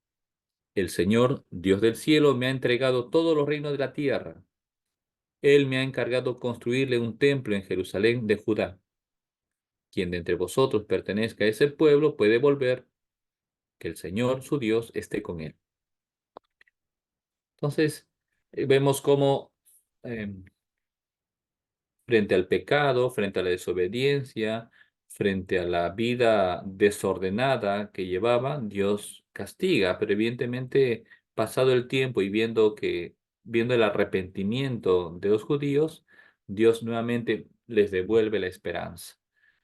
el Señor, Dios del cielo, me ha entregado todos los reinos de la tierra. Él me ha encargado construirle un templo en Jerusalén de Judá. Quien de entre vosotros pertenezca a ese pueblo puede volver, que el Señor, su Dios, esté con él. Entonces, vemos cómo frente al pecado, frente a la desobediencia, frente a la vida desordenada que llevaba, Dios castiga, pero evidentemente pasado el tiempo y viendo el arrepentimiento de los judíos, Dios nuevamente les devuelve la esperanza,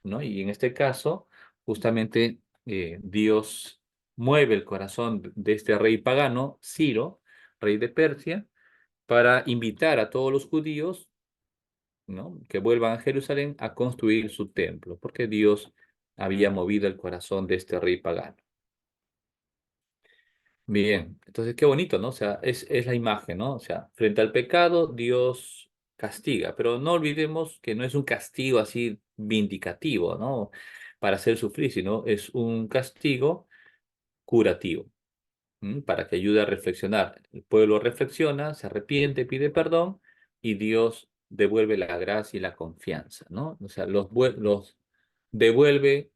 ¿no? Y en este caso, justamente Dios mueve el corazón de este rey pagano, Ciro, rey de Persia, para invitar a todos los judíos, ¿no? Que vuelvan a Jerusalén a construir su templo, porque Dios había movido el corazón de este rey pagano. Bien, entonces qué bonito, ¿no? O sea, es la imagen, ¿no? O sea, frente al pecado, Dios castiga, pero no olvidemos que no es un castigo así vindicativo, ¿no? Para hacer sufrir, sino es un castigo curativo. Para que ayude a reflexionar. El pueblo reflexiona, se arrepiente, pide perdón y Dios devuelve la gracia y la confianza, ¿no? O sea, los devuelve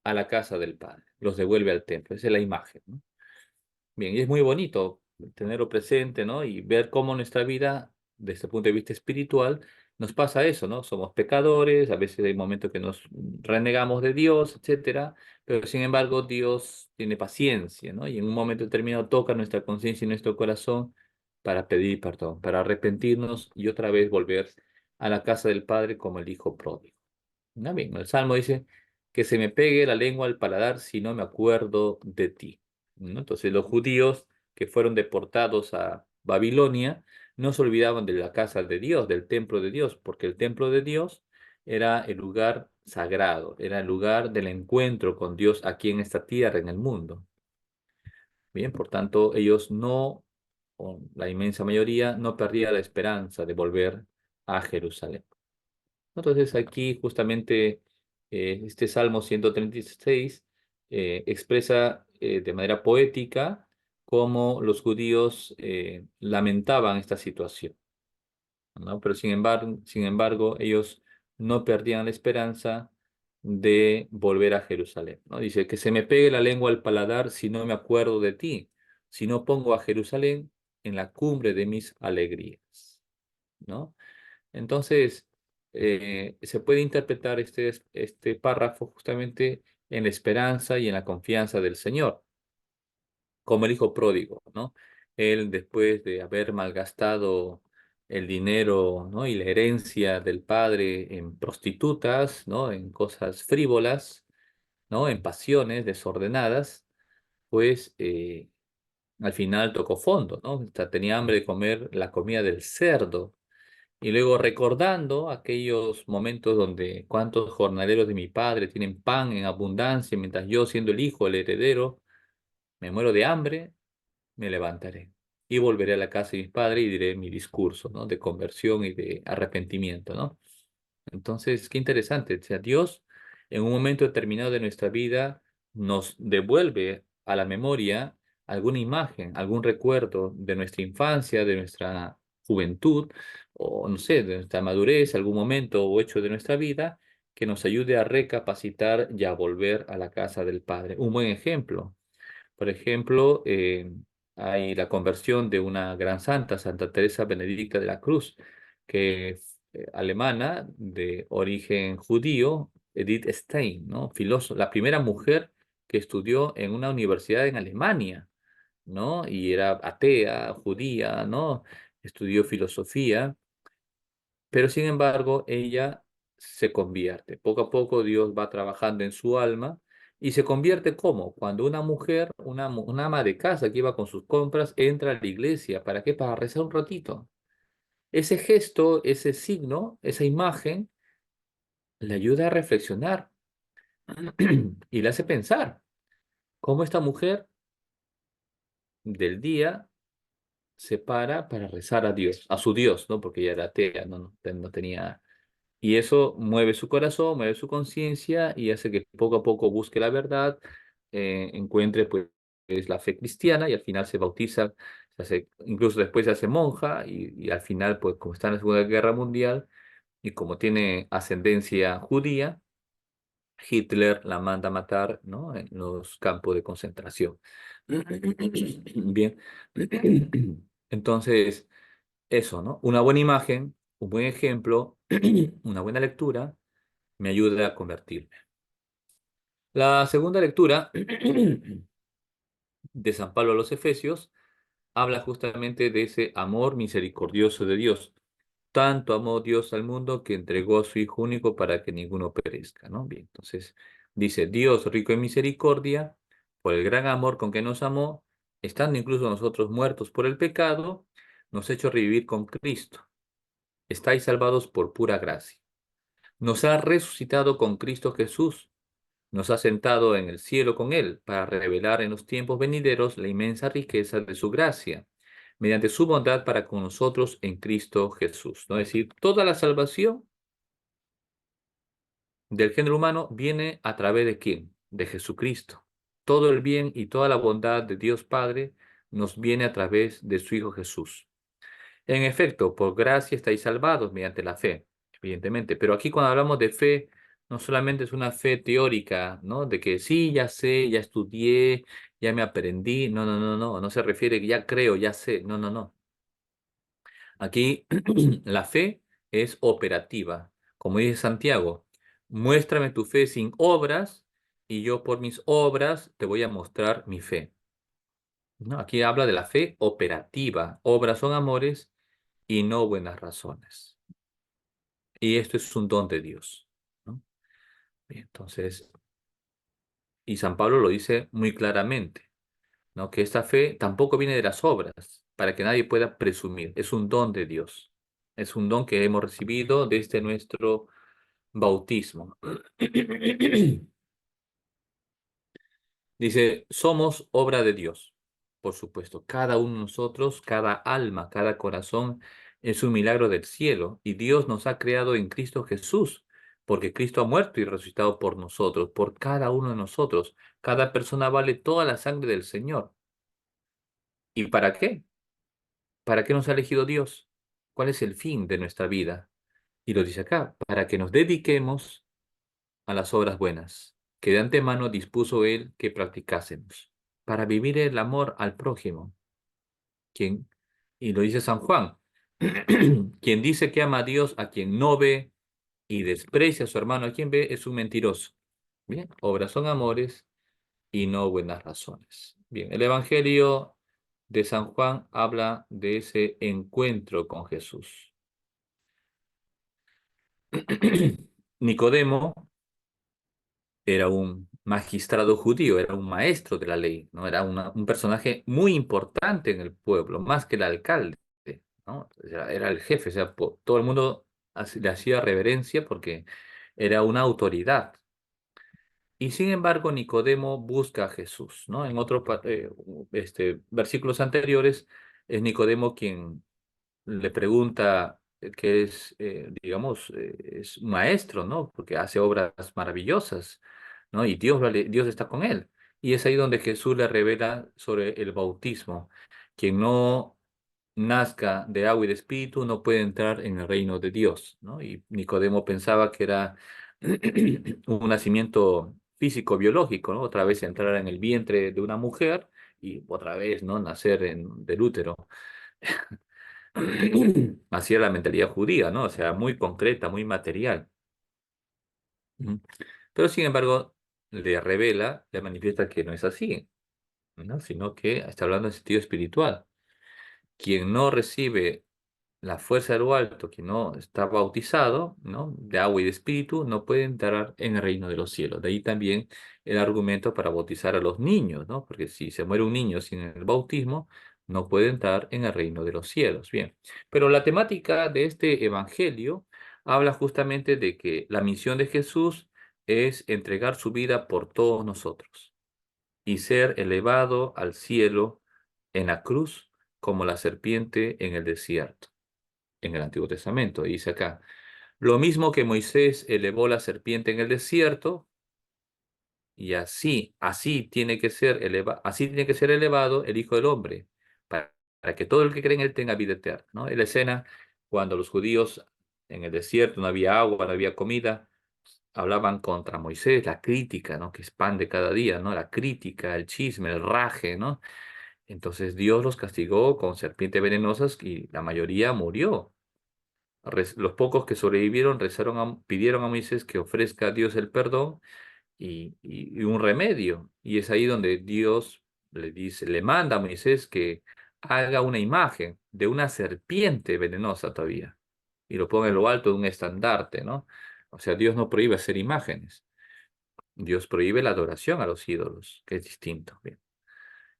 a la casa del Padre, los devuelve al templo. Esa es la imagen, ¿no? Bien, y es muy bonito tenerlo presente, ¿no? Y ver cómo nuestra vida, desde el punto de vista espiritual, nos pasa eso, ¿no? Somos pecadores, a veces hay momentos que nos renegamos de Dios, etcétera, pero sin embargo Dios tiene paciencia, ¿no? Y en un momento determinado toca nuestra conciencia y nuestro corazón para pedir perdón, para arrepentirnos y otra vez volver a la casa del Padre como el Hijo pródigo. ¿No? Bien, el Salmo dice que se me pegue la lengua al paladar si no me acuerdo de ti, ¿no? Entonces los judíos que fueron deportados a Babilonia no se olvidaban de la casa de Dios, del templo de Dios, porque el templo de Dios era el lugar sagrado, era el lugar del encuentro con Dios aquí en esta tierra, en el mundo. Bien, por tanto, ellos no, o la inmensa mayoría, no perdía la esperanza de volver a Jerusalén. Entonces aquí justamente este Salmo 136 expresa de manera poética cómo los judíos lamentaban esta situación, ¿no? Pero sin embargo, ellos no perdían la esperanza de volver a Jerusalén, ¿no? Dice, que se me pegue la lengua al paladar si no me acuerdo de ti, si no pongo a Jerusalén en la cumbre de mis alegrías, ¿no? Entonces, se puede interpretar este párrafo justamente en la esperanza y en la confianza del Señor, como el hijo pródigo, ¿no? Él, después de haber malgastado el dinero, ¿no? Y la herencia del padre en prostitutas, ¿no? En cosas frívolas, ¿no? En pasiones desordenadas, pues al final tocó fondo, ¿no? O sea, tenía hambre de comer la comida del cerdo. Y luego recordando aquellos momentos donde cuántos jornaleros de mi padre tienen pan en abundancia, mientras yo, siendo el hijo, el heredero, me muero de hambre, me levantaré y volveré a la casa de mi padre y diré mi discurso, ¿no? De conversión y de arrepentimiento, ¿no? Entonces, qué interesante. O sea, Dios en un momento determinado de nuestra vida nos devuelve a la memoria alguna imagen, algún recuerdo de nuestra infancia, de nuestra juventud, o no sé, de nuestra madurez, algún momento o hecho de nuestra vida que nos ayude a recapacitar y a volver a la casa del Padre. Un buen ejemplo. Por ejemplo, hay la conversión de una gran santa, Santa Teresa Benedicta de la Cruz, que es alemana, de origen judío, Edith Stein, ¿no? La primera mujer que estudió en una universidad en Alemania, ¿no? Y era atea, judía, ¿no? Estudió filosofía, pero sin embargo, ella se convierte. Poco a poco Dios va trabajando en su alma y se convierte ¿cómo? Cuando una mujer, una ama de casa que iba con sus compras, entra a la iglesia. ¿Para qué? Para rezar un ratito. Ese gesto, ese signo, esa imagen, le ayuda a reflexionar y le hace pensar cómo esta mujer del día se para rezar a Dios, a su Dios, ¿no? Porque ella era atea, no tenía. Y eso mueve su corazón, mueve su conciencia y hace que poco a poco busque la verdad, encuentre pues la fe cristiana y al final se bautiza, incluso después se hace monja y al final pues como está en la Segunda Guerra Mundial y como tiene ascendencia judía, Hitler la manda a matar, ¿no? En los campos de concentración. Bien. Entonces, eso, ¿no? Una buena imagen, un buen ejemplo, una buena lectura me ayuda a convertirme. La segunda lectura de San Pablo a los Efesios habla justamente de ese amor misericordioso de Dios. Tanto amó Dios al mundo que entregó a su Hijo único para que ninguno perezca, ¿no? Bien, entonces dice, Dios rico en misericordia, por el gran amor con que nos amó, estando incluso nosotros muertos por el pecado, nos ha hecho revivir con Cristo. Estáis salvados por pura gracia. Nos ha resucitado con Cristo Jesús, nos ha sentado en el cielo con Él para revelar en los tiempos venideros la inmensa riqueza de su gracia, mediante su bondad para con nosotros en Cristo Jesús. ¿No? Es decir, toda la salvación del género humano viene a través de ¿quién? De Jesucristo. Todo el bien y toda la bondad de Dios Padre nos viene a través de su Hijo Jesús. En efecto, por gracia estáis salvados mediante la fe, evidentemente. Pero aquí cuando hablamos de fe, no solamente es una fe teórica, ¿no? De que sí, ya sé, ya estudié, ya me aprendí. No, no, no, no. No se refiere que ya creo, ya sé. No, no, no. Aquí la fe es operativa. Como dice Santiago, muéstrame tu fe sin obras y yo por mis obras te voy a mostrar mi fe. ¿No? Aquí habla de la fe operativa. Obras son amores y no buenas razones. Y esto es un don de Dios, ¿no? Bien, entonces, y San Pablo lo dice muy claramente, ¿no? Que esta fe tampoco viene de las obras, para que nadie pueda presumir. Es un don de Dios. Es un don que hemos recibido desde nuestro bautismo. Dice, somos obra de Dios. Por supuesto, cada uno de nosotros, cada alma, cada corazón es un milagro del cielo y Dios nos ha creado en Cristo Jesús, porque Cristo ha muerto y resucitado por nosotros, por cada uno de nosotros. Cada persona vale toda la sangre del Señor. ¿Y para qué? ¿Para qué nos ha elegido Dios? ¿Cuál es el fin de nuestra vida? Y lo dice acá, para que nos dediquemos a las obras buenas, que de antemano dispuso Él que practicásemos, para vivir el amor al prójimo. Quien, y lo dice San Juan, quien dice que ama a Dios, a quien no ve y desprecia a su hermano, a quien ve, es un mentiroso. Bien, obras son amores y no buenas razones. Bien, el Evangelio de San Juan habla de ese encuentro con Jesús. Nicodemo era un magistrado judío, era un maestro de la ley, ¿no? Era un personaje muy importante en el pueblo, más que el alcalde, ¿no? Era el jefe, o sea, todo el mundo le hacía reverencia porque era una autoridad. Y sin embargo, Nicodemo busca a Jesús, ¿no? En otros versículos anteriores, es Nicodemo quien le pregunta que es, digamos, es un maestro, ¿no? Porque hace obras maravillosas, ¿no? Y Dios está con él. Y es ahí donde Jesús le revela sobre el bautismo. Quien no nazca de agua y de espíritu no puede entrar en el reino de Dios, ¿no? Y Nicodemo pensaba que era un nacimiento físico, biológico, ¿no? Otra vez entrar en el vientre de una mujer y otra vez, ¿no? Nacer del útero. Así era la mentalidad judía, ¿no? O sea, muy concreta, muy material. Ujú. Pero sin embargo, le revela, le manifiesta que no es así, ¿no? Sino que está hablando en sentido espiritual. Quien no recibe la fuerza de lo alto, quien no está bautizado, ¿no? De agua y de espíritu, no puede entrar en el reino de los cielos. De ahí también el argumento para bautizar a los niños, ¿no? Porque si se muere un niño sin el bautismo, no puede entrar en el reino de los cielos. Bien, pero la temática de este evangelio habla justamente de que la misión de Jesús es entregar su vida por todos nosotros y ser elevado al cielo en la cruz como la serpiente en el desierto, en el Antiguo Testamento. Dice acá, lo mismo que Moisés elevó la serpiente en el desierto, y así tiene que ser así tiene que ser elevado el Hijo del Hombre, para que todo el que cree en él tenga vida eterna, ¿no? En la escena, cuando los judíos en el desierto no había agua, no había comida, hablaban contra Moisés, la crítica, ¿no? Que expande cada día, ¿no? La crítica, el chisme, el raje, ¿no? Entonces Dios los castigó con serpientes venenosas y la mayoría murió. Los pocos que sobrevivieron pidieron a Moisés que ofrezca a Dios el perdón y un remedio. Y es ahí donde Dios le manda a Moisés que haga una imagen de una serpiente venenosa todavía y lo ponga en lo alto de un estandarte, ¿no? O sea, Dios no prohíbe hacer imágenes. Dios prohíbe la adoración a los ídolos, que es distinto. Bien.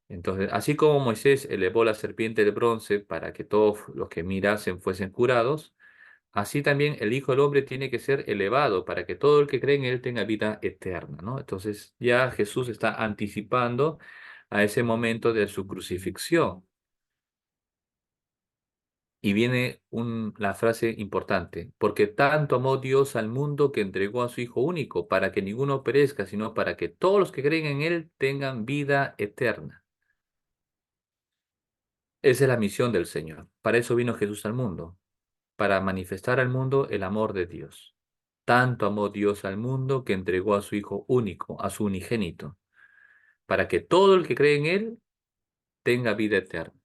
Entonces, así como Moisés elevó la serpiente de bronce para que todos los que mirasen fuesen curados, así también el Hijo del Hombre tiene que ser elevado para que todo el que cree en él tenga vida eterna, ¿no? Entonces ya Jesús está anticipando a ese momento de su crucifixión. Y viene la frase importante, porque tanto amó Dios al mundo que entregó a su Hijo único, para que ninguno perezca, sino para que todos los que creen en él tengan vida eterna. Esa es la misión del Señor. Para eso vino Jesús al mundo, para manifestar al mundo el amor de Dios. Tanto amó Dios al mundo que entregó a su Hijo único, a su unigénito, para que todo el que cree en Él tenga vida eterna.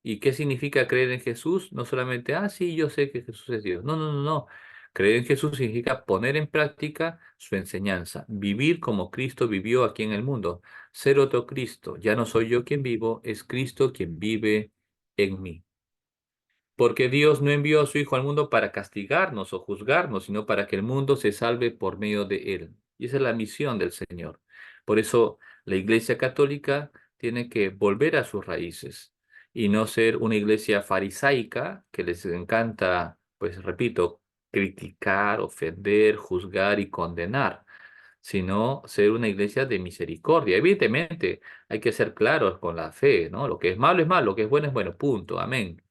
¿Y qué significa creer en Jesús? No solamente, sí, yo sé que Jesús es Dios. No, no, no, no. Creer en Jesús significa poner en práctica su enseñanza, vivir como Cristo vivió aquí en el mundo, ser otro Cristo. Ya no soy yo quien vivo, es Cristo quien vive en mí. Porque Dios no envió a su Hijo al mundo para castigarnos o juzgarnos, sino para que el mundo se salve por medio de Él. Y esa es la misión del Señor. Por eso la Iglesia Católica tiene que volver a sus raíces y no ser una iglesia farisaica que les encanta, pues repito, criticar, ofender, juzgar y condenar, sino ser una iglesia de misericordia. Evidentemente, hay que ser claros con la fe, ¿no? Lo que es malo, lo que es bueno, punto, amén.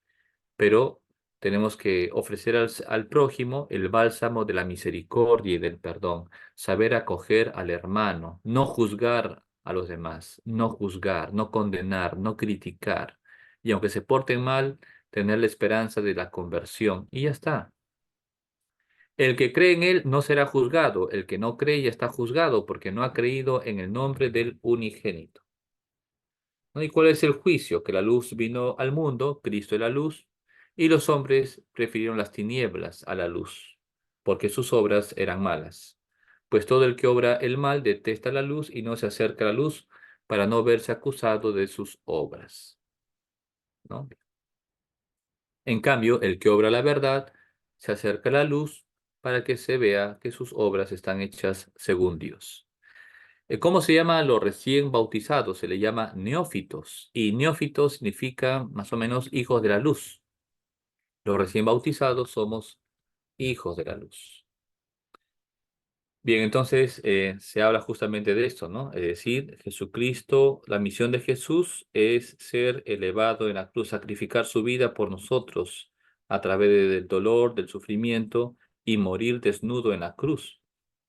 Pero tenemos que ofrecer al prójimo el bálsamo de la misericordia y del perdón, saber acoger al hermano, no juzgar a los demás, no juzgar, no condenar, no criticar. Y aunque se porten mal, tener la esperanza de la conversión. Y ya está. El que cree en él no será juzgado, el que no cree ya está juzgado porque no ha creído en el nombre del unigénito. ¿No? ¿Y cuál es el juicio? Que la luz vino al mundo, Cristo es la luz, y los hombres prefirieron las tinieblas a la luz, porque sus obras eran malas. Pues todo el que obra el mal detesta la luz y no se acerca a la luz para no verse acusado de sus obras, ¿no? En cambio, el que obra la verdad se acerca a la luz para que se vea que sus obras están hechas según Dios. ¿Cómo se llama a los recién bautizados? Se le llama neófitos. Y neófitos significa más o menos hijos de la luz. Los recién bautizados somos hijos de la luz. Bien, entonces se habla justamente de esto, ¿no? Es decir, Jesucristo, la misión de Jesús es ser elevado en la cruz, sacrificar su vida por nosotros a través del dolor, del sufrimiento y morir desnudo en la cruz.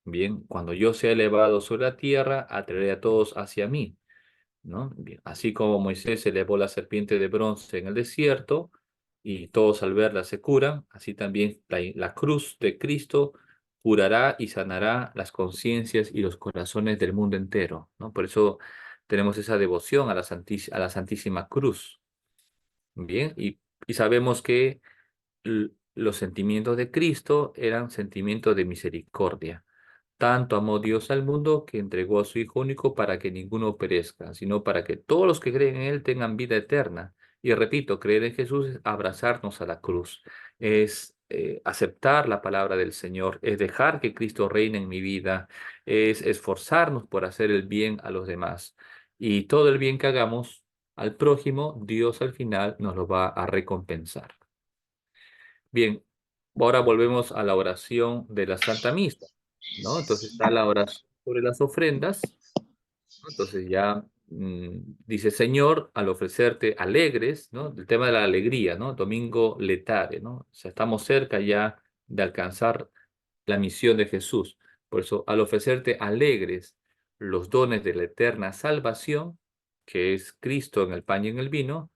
Bien, cuando yo sea elevado sobre la tierra, atraeré a todos hacia mí. ¿No? Bien, así como Moisés elevó la serpiente de bronce en el desierto y todos al verla se curan, así también la cruz de Cristo curará y sanará las conciencias y los corazones del mundo entero, ¿no? Por eso tenemos esa devoción a a la Santísima Cruz. Bien, y sabemos que los sentimientos de Cristo eran sentimientos de misericordia. Tanto amó Dios al mundo que entregó a su Hijo único para que ninguno perezca, sino para que todos los que creen en Él tengan vida eterna. Y repito, creer en Jesús es abrazarnos a la cruz, es aceptar la palabra del Señor, es dejar que Cristo reine en mi vida, es esforzarnos por hacer el bien a los demás. Y todo el bien que hagamos al prójimo, Dios al final nos lo va a recompensar. Bien, ahora volvemos a la oración de la Santa Misa, ¿no? Entonces está la oración sobre las ofrendas, ¿no? Entonces ya dice, Señor, al ofrecerte alegres, ¿no? El tema de la alegría, ¿no? Domingo Letare, ¿no? O sea, estamos cerca ya de alcanzar la misión de Jesús. Por eso, al ofrecerte alegres los dones de la eterna salvación, que es Cristo en el pan y en el vino,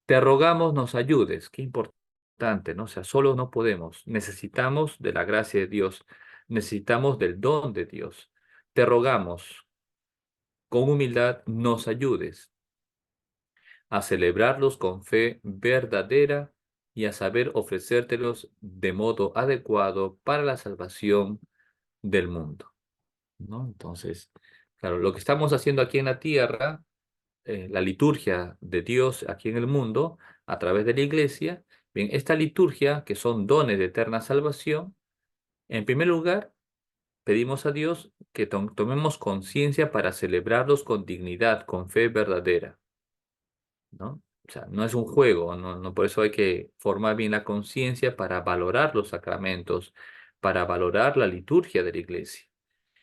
te rogamos nos ayudes. Qué importante, ¿no? O sea, solo no podemos. Necesitamos de la gracia de Dios. Necesitamos del don de Dios. Te rogamos, con humildad, nos ayudes a celebrarlos con fe verdadera y a saber ofrecértelos de modo adecuado para la salvación del mundo, ¿no? Entonces, claro, lo que estamos haciendo aquí en la tierra, la liturgia de Dios aquí en el mundo, a través de la iglesia, bien, esta liturgia, que son dones de eterna salvación, en primer lugar, pedimos a Dios que tomemos conciencia para celebrarlos con dignidad, con fe verdadera, ¿no? O sea, no es un juego, no, por eso hay que formar bien la conciencia para valorar los sacramentos, para valorar la liturgia de la iglesia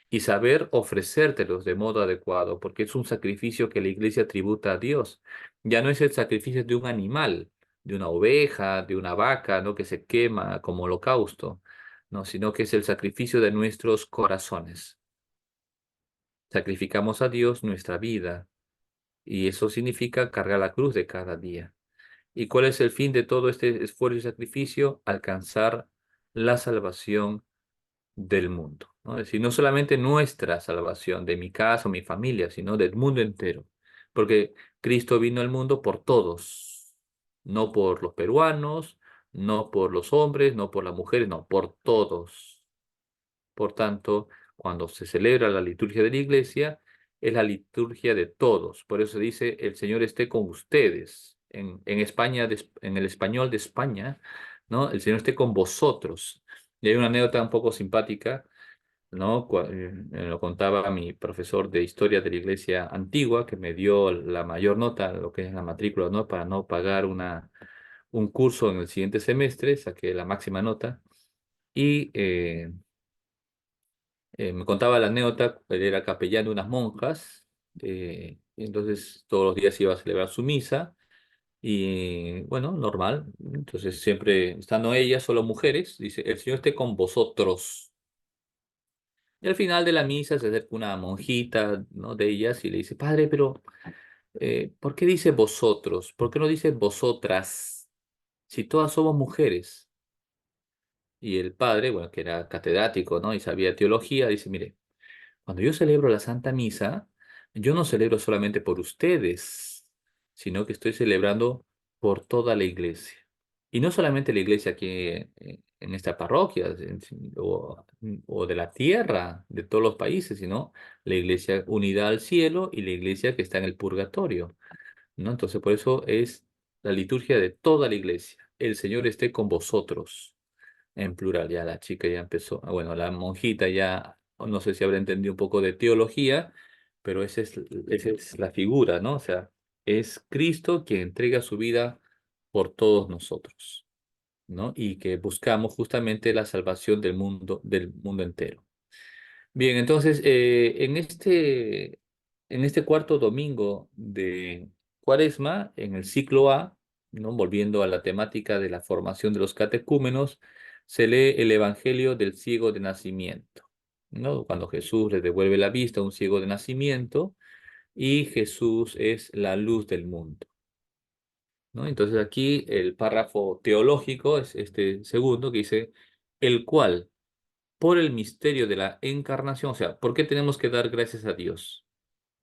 y saber ofrecértelos de modo adecuado, porque es un sacrificio que la iglesia tributa a Dios. Ya no es el sacrificio de un animal, de una oveja, de una vaca, ¿no? Que se quema como holocausto, ¿no? Sino que es el sacrificio de nuestros corazones. Sacrificamos a Dios nuestra vida y eso significa cargar la cruz de cada día. ¿Y cuál es el fin de todo este esfuerzo y sacrificio? Alcanzar la salvación del mundo, ¿no? Es decir, no solamente nuestra salvación, de mi casa o mi familia, sino del mundo entero. Porque Cristo vino al mundo por todos, no por los peruanos, no por los hombres, no por las mujeres, no, por todos. Por tanto, cuando se celebra la liturgia de la iglesia, es la liturgia de todos. Por eso dice, el Señor esté con ustedes. En España, en el español de España, ¿no? El Señor esté con vosotros. Y hay una anécdota un poco simpática, ¿no? Me lo contaba mi profesor de historia de la iglesia antigua, que me dio la mayor nota, lo que es la matrícula, ¿no? Para no pagar un curso en el siguiente semestre, saqué la máxima nota. Y me contaba la anécdota, él era capellán de unas monjas, y entonces todos los días iba a celebrar su misa, y bueno, normal. Entonces siempre estando ellas, solo mujeres, dice, el Señor esté con vosotros. Y al final de la misa se acerca una monjita, ¿no? De ellas y le dice, padre, pero ¿por qué dice vosotros? ¿Por qué no dice vosotras? Si todas somos mujeres. Y el padre, bueno, que era catedrático, ¿no? Y sabía teología, dice, mire, cuando yo celebro la Santa Misa, yo no celebro solamente por ustedes, sino que estoy celebrando por toda la iglesia. Y no solamente la iglesia aquí en esta parroquia o de la tierra, de todos los países, sino la iglesia unida al cielo y la iglesia que está en el purgatorio, ¿no? Entonces, por eso es la liturgia de toda la iglesia. El Señor esté con vosotros en plural, ya la chica ya empezó, bueno, la monjita ya, no sé si habrá entendido un poco de teología, pero esa es la figura, ¿no? O sea, es Cristo quien entrega su vida por todos nosotros, ¿no? Y que buscamos justamente la salvación del mundo entero. Bien, entonces, en este cuarto domingo de Cuaresma, en el ciclo A, ¿no? Volviendo a la temática de la formación de los catecúmenos, se lee el Evangelio del ciego de nacimiento, ¿no? Cuando Jesús le devuelve la vista a un ciego de nacimiento y Jesús es la luz del mundo, ¿no? Entonces aquí el párrafo teológico es este segundo que dice, el cual por el misterio de la encarnación, o sea, ¿por qué tenemos que dar gracias a Dios?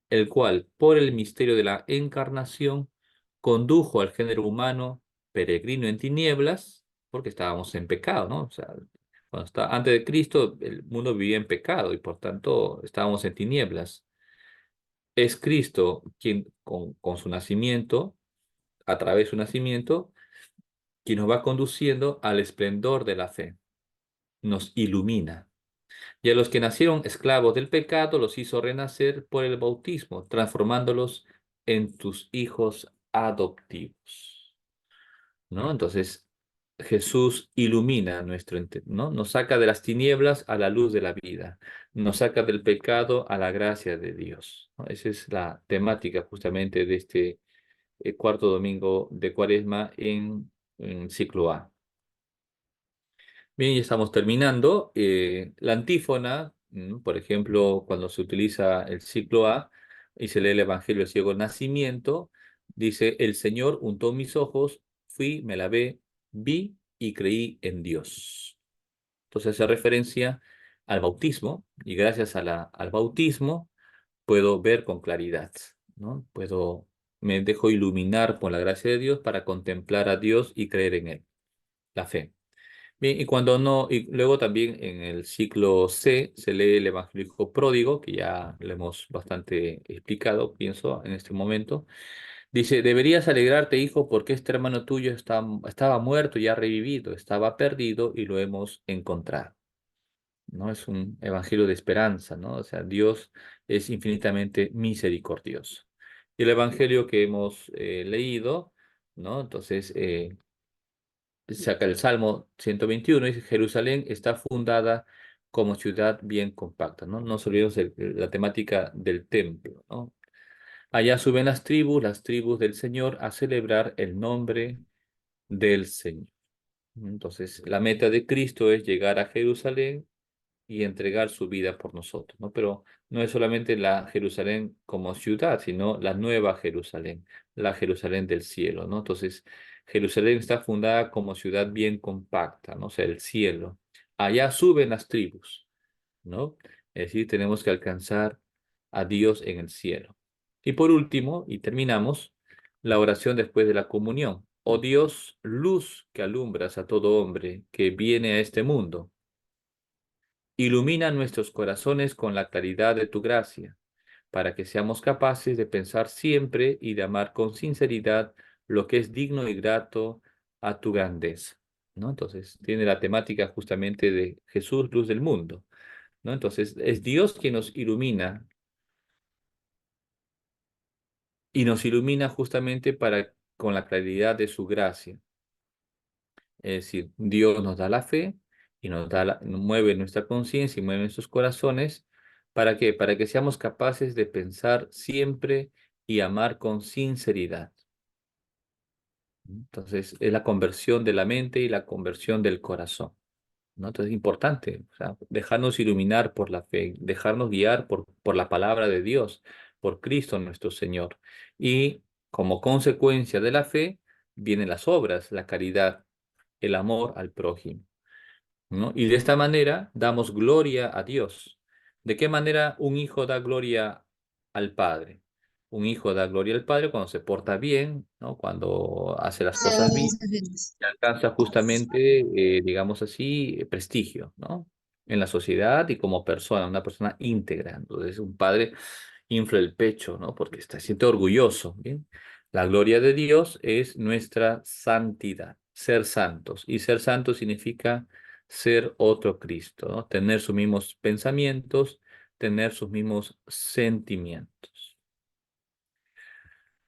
El cual, por el misterio de la encarnación, condujo al género humano peregrino en tinieblas, porque estábamos en pecado, ¿no? O sea, antes de Cristo, el mundo vivía en pecado y por tanto estábamos en tinieblas. Es Cristo quien, con su nacimiento, a través de su nacimiento, quien nos va conduciendo al esplendor de la fe, nos ilumina. Y a los que nacieron esclavos del pecado los hizo renacer por el bautismo, transformándolos en tus hijos adoptivos, ¿no? Entonces, Jesús ilumina ¿no? Nos saca de las tinieblas a la luz de la vida, nos saca del pecado a la gracia de Dios, ¿no? Esa es la temática justamente de este cuarto domingo de Cuaresma en ciclo A. Bien, ya estamos terminando. La antífona, por ejemplo, cuando se utiliza el ciclo A y se lee el Evangelio del ciego del nacimiento, dice, el Señor untó mis ojos, fui, me lavé, vi y creí en Dios. Entonces hace referencia al bautismo y gracias a al bautismo puedo ver con claridad, ¿no? Me dejo iluminar por la gracia de Dios para contemplar a Dios y creer en Él, la fe. Bien, y cuando no, y luego también en el ciclo C se lee el Evangelio Pródigo, que ya lo hemos bastante explicado, pienso, en este momento. Dice, deberías alegrarte, hijo, porque este hermano tuyo estaba muerto y ha revivido, estaba perdido y lo hemos encontrado. ¿No? Es un evangelio de esperanza, ¿no? O sea, Dios es infinitamente misericordioso. Y el evangelio que hemos leído, ¿no? Entonces, saca el Salmo 121 y dice, Jerusalén está fundada como ciudad bien compacta, ¿no? No nos olvidemos de la temática del templo, ¿no? Allá suben las tribus del Señor, a celebrar el nombre del Señor. Entonces, la meta de Cristo es llegar a Jerusalén y entregar su vida por nosotros, ¿no? Pero no es solamente la Jerusalén como ciudad, sino la nueva Jerusalén, la Jerusalén del cielo, ¿no? Entonces, Jerusalén está fundada como ciudad bien compacta, ¿no? O sea, el cielo. Allá suben las tribus, ¿no? Es decir, tenemos que alcanzar a Dios en el cielo. Y por último, y terminamos, la oración después de la comunión. Oh Dios, luz que alumbras a todo hombre que viene a este mundo. Ilumina nuestros corazones con la claridad de tu gracia, para que seamos capaces de pensar siempre y de amar con sinceridad lo que es digno y grato a tu grandeza, ¿no? Entonces, tiene la temática justamente de Jesús, luz del mundo. ¿no? Entonces, es Dios quien nos ilumina y nos ilumina justamente para, con la claridad de su gracia. Es decir, Dios nos da la fe y mueve nuestra conciencia y mueve nuestros corazones. ¿Para qué? Para que seamos capaces de pensar siempre y amar con sinceridad. Entonces, es la conversión de la mente y la conversión del corazón, ¿no? Entonces, es importante, o sea, dejarnos iluminar por la fe, dejarnos guiar por la palabra de Dios, por Cristo nuestro Señor. Y como consecuencia de la fe, vienen las obras, la caridad, el amor al prójimo, ¿no? Y de esta manera damos gloria a Dios. ¿De qué manera un hijo da gloria al Padre? Un hijo da gloria al Padre cuando se porta bien, ¿no? Cuando hace las cosas bien, y alcanza justamente, digamos así, prestigio, ¿no? En la sociedad y como persona, una persona íntegra. Entonces, un padre infla el pecho, ¿no? Porque se siente orgulloso, ¿bien? La gloria de Dios es nuestra santidad, ser santos. Y ser santos significa ser otro Cristo, ¿no? Tener sus mismos pensamientos, tener sus mismos sentimientos.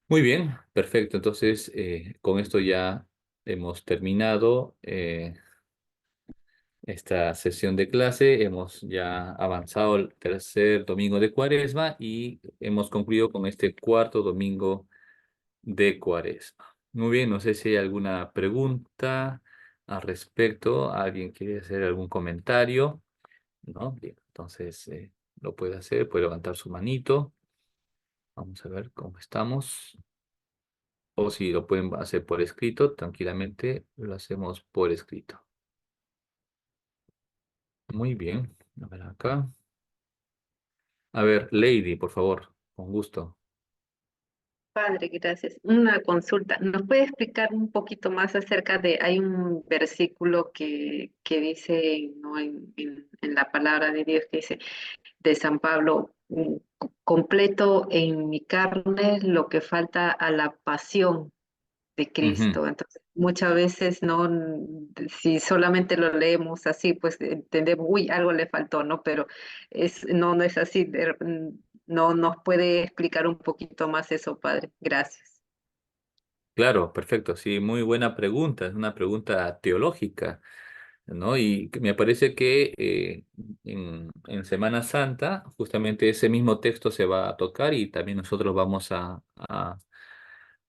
Muy bien, perfecto. Entonces, con esto ya hemos terminado esta sesión de clase. Hemos ya avanzado el tercer domingo de Cuaresma y hemos concluido con este cuarto domingo de Cuaresma. Muy bien, no sé si hay alguna pregunta al respecto. ¿Alguien quiere hacer algún comentario? ¿No? Bien, entonces lo puede hacer, puede levantar su manito. Vamos a ver cómo estamos. O si lo pueden hacer por escrito, tranquilamente lo hacemos por escrito. Muy bien. A ver acá. A ver, Lady, por favor, con gusto. Padre, gracias. Una consulta. ¿Nos puede explicar un poquito más acerca de, hay un versículo que dice, ¿no? En la palabra de Dios que dice de San Pablo, completo en mi carne lo que falta a la pasión de Ujú. Cristo. Entonces, muchas veces no, si solamente lo leemos así, pues entendemos, uy, algo le faltó, ¿no? Pero no es así. No nos puede explicar un poquito más eso, Padre. Gracias. Claro, perfecto. Sí, muy buena pregunta. Es una pregunta teológica, ¿no? Y que me parece que en Semana Santa justamente ese mismo texto se va a tocar y también nosotros vamos a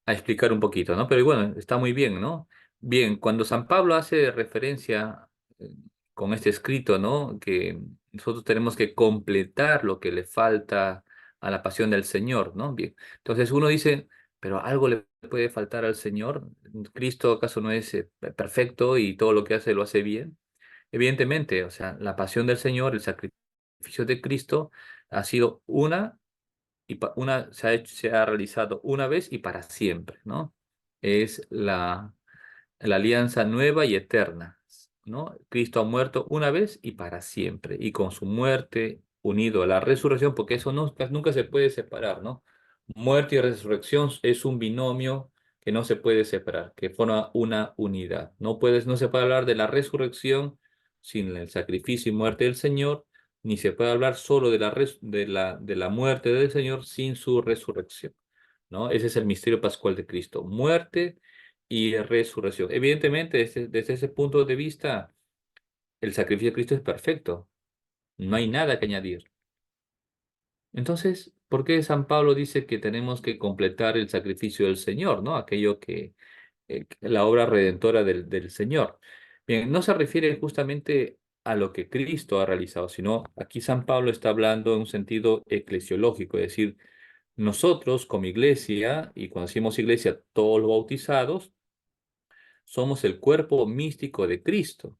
explicar un poquito, ¿no? Pero bueno, está muy bien, ¿no? Bien, cuando San Pablo hace referencia eh, con este escrito, ¿no? Que nosotros tenemos que completar lo que le falta a la pasión del Señor, ¿no? Bien, entonces uno dice, pero algo le puede faltar al Señor. ¿Cristo acaso no es perfecto y todo lo que hace lo hace bien? Evidentemente, o sea, la pasión del Señor, el sacrificio de Cristo ha sido se ha realizado una vez y para siempre, ¿no? Es la alianza nueva y eterna, ¿no? Cristo ha muerto una vez y para siempre, y con su muerte unido a la resurrección, porque eso nunca se puede separar, ¿no? Muerte y resurrección es un binomio que no se puede separar, que forma una unidad. No se puede hablar de la resurrección sin el sacrificio y muerte del Señor, ni se puede hablar solo de la muerte del Señor sin su resurrección, ¿no? Ese es el misterio pascual de Cristo, muerte y resurrección. Evidentemente, desde ese punto de vista, el sacrificio de Cristo es perfecto, no hay nada que añadir. Entonces, ¿por qué San Pablo dice que tenemos que completar el sacrificio del Señor, ¿no? Aquello la obra redentora del Señor. Bien, no se refiere justamente a lo que Cristo ha realizado, sino aquí San Pablo está hablando en un sentido eclesiológico, es decir, nosotros como iglesia, y cuando decimos iglesia, todos los bautizados, somos el cuerpo místico de Cristo.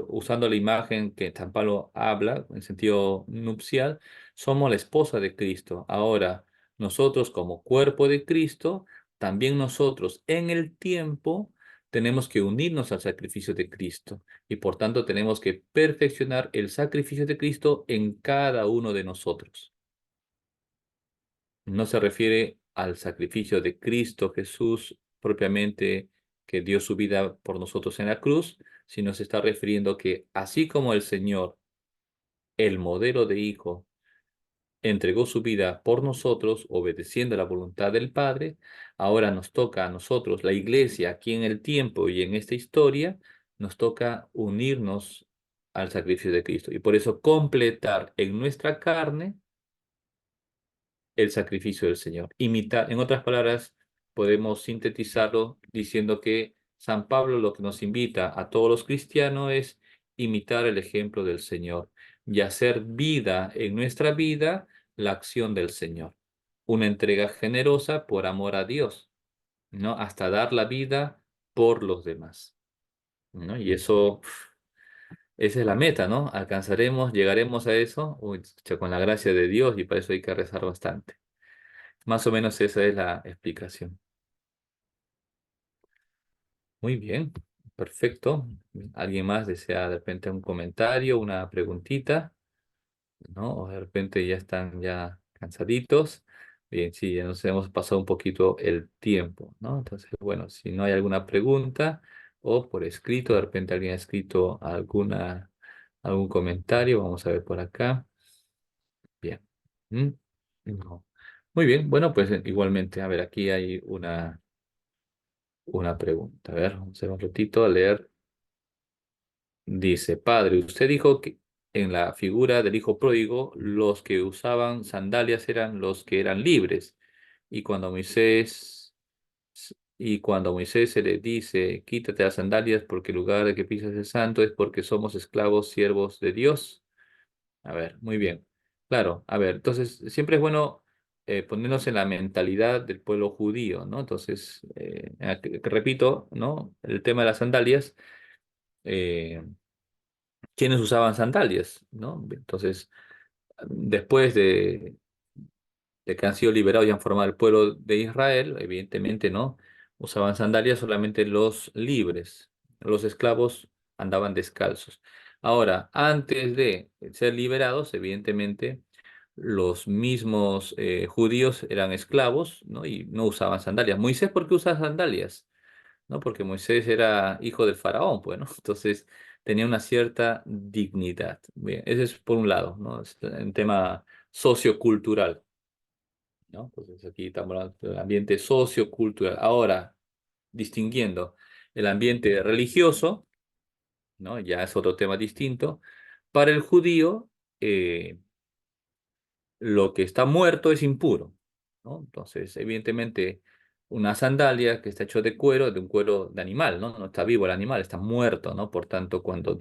Usando la imagen que San Pablo habla en sentido nupcial, somos la esposa de Cristo. Ahora, nosotros como cuerpo de Cristo, también nosotros en el tiempo tenemos que unirnos al sacrificio de Cristo y por tanto tenemos que perfeccionar el sacrificio de Cristo en cada uno de nosotros. No se refiere al sacrificio de Cristo Jesús propiamente que dio su vida por nosotros en la cruz, sino se está refiriendo que así como el Señor el modelo de hijo, entregó su vida por nosotros, obedeciendo la voluntad del Padre. Ahora nos toca a nosotros, la iglesia, aquí en el tiempo y en esta historia, nos toca unirnos al sacrificio de Cristo. Y por eso completar en nuestra carne el sacrificio del Señor. Imitar, en otras palabras, podemos sintetizarlo diciendo que San Pablo lo que nos invita a todos los cristianos es imitar el ejemplo del Señor y hacer vida en nuestra vida la acción del Señor. Una entrega generosa por amor a Dios, ¿no? Hasta dar la vida por los demás, ¿no? Y eso, esa es la meta, ¿no? Alcanzaremos, llegaremos a eso, uy, con la gracia de Dios, y para eso hay que rezar bastante. Más o menos esa es la explicación. Muy bien, perfecto. ¿Alguien más desea de repente un comentario, una preguntita? ¿No? O de repente ya están ya cansaditos. Bien, sí, ya nos hemos pasado un poquito el tiempo, ¿no? Entonces, bueno, si no hay alguna pregunta o por escrito, de repente alguien ha escrito algún comentario, vamos a ver por acá. Bien. ¿Mm? No. Muy bien, bueno, pues igualmente, a ver, aquí hay una pregunta. A ver, vamos a hacer un ratito a leer. Dice, padre, usted dijo que en la figura del hijo pródigo, los que usaban sandalias eran los que eran libres. Y cuando Moisés, y cuando Moisés se le dice, quítate las sandalias porque el lugar de que pisas es santo, es porque somos esclavos, siervos de Dios. A ver, muy bien. Claro, a ver, entonces siempre es bueno ponernos en la mentalidad del pueblo judío, ¿no? Entonces, repito, ¿no? El tema de las sandalias. eh, ¿Quiénes usaban sandalias? ¿No? Entonces, después de que han sido liberados y han formado el pueblo de Israel, evidentemente, ¿no? Usaban sandalias solamente los libres. Los esclavos andaban descalzos. Ahora, antes de ser liberados, evidentemente, los mismos judíos eran esclavos, ¿no? Y no usaban sandalias. Moisés, ¿por qué usa sandalias? ¿No? Porque Moisés era hijo del faraón, pues, ¿no? Entonces tenía una cierta dignidad. Bien, ese es por un lado, ¿no? Es un tema sociocultural, ¿no? Entonces aquí estamos hablando del ambiente sociocultural. Ahora, distinguiendo el ambiente religioso, ¿no? Ya es otro tema distinto. Para el judío, eh, lo que está muerto es impuro, ¿no? Entonces, evidentemente, una sandalia que está hecho de cuero, de un cuero de animal, ¿no? No está vivo el animal, está muerto, ¿no? Por tanto, cuando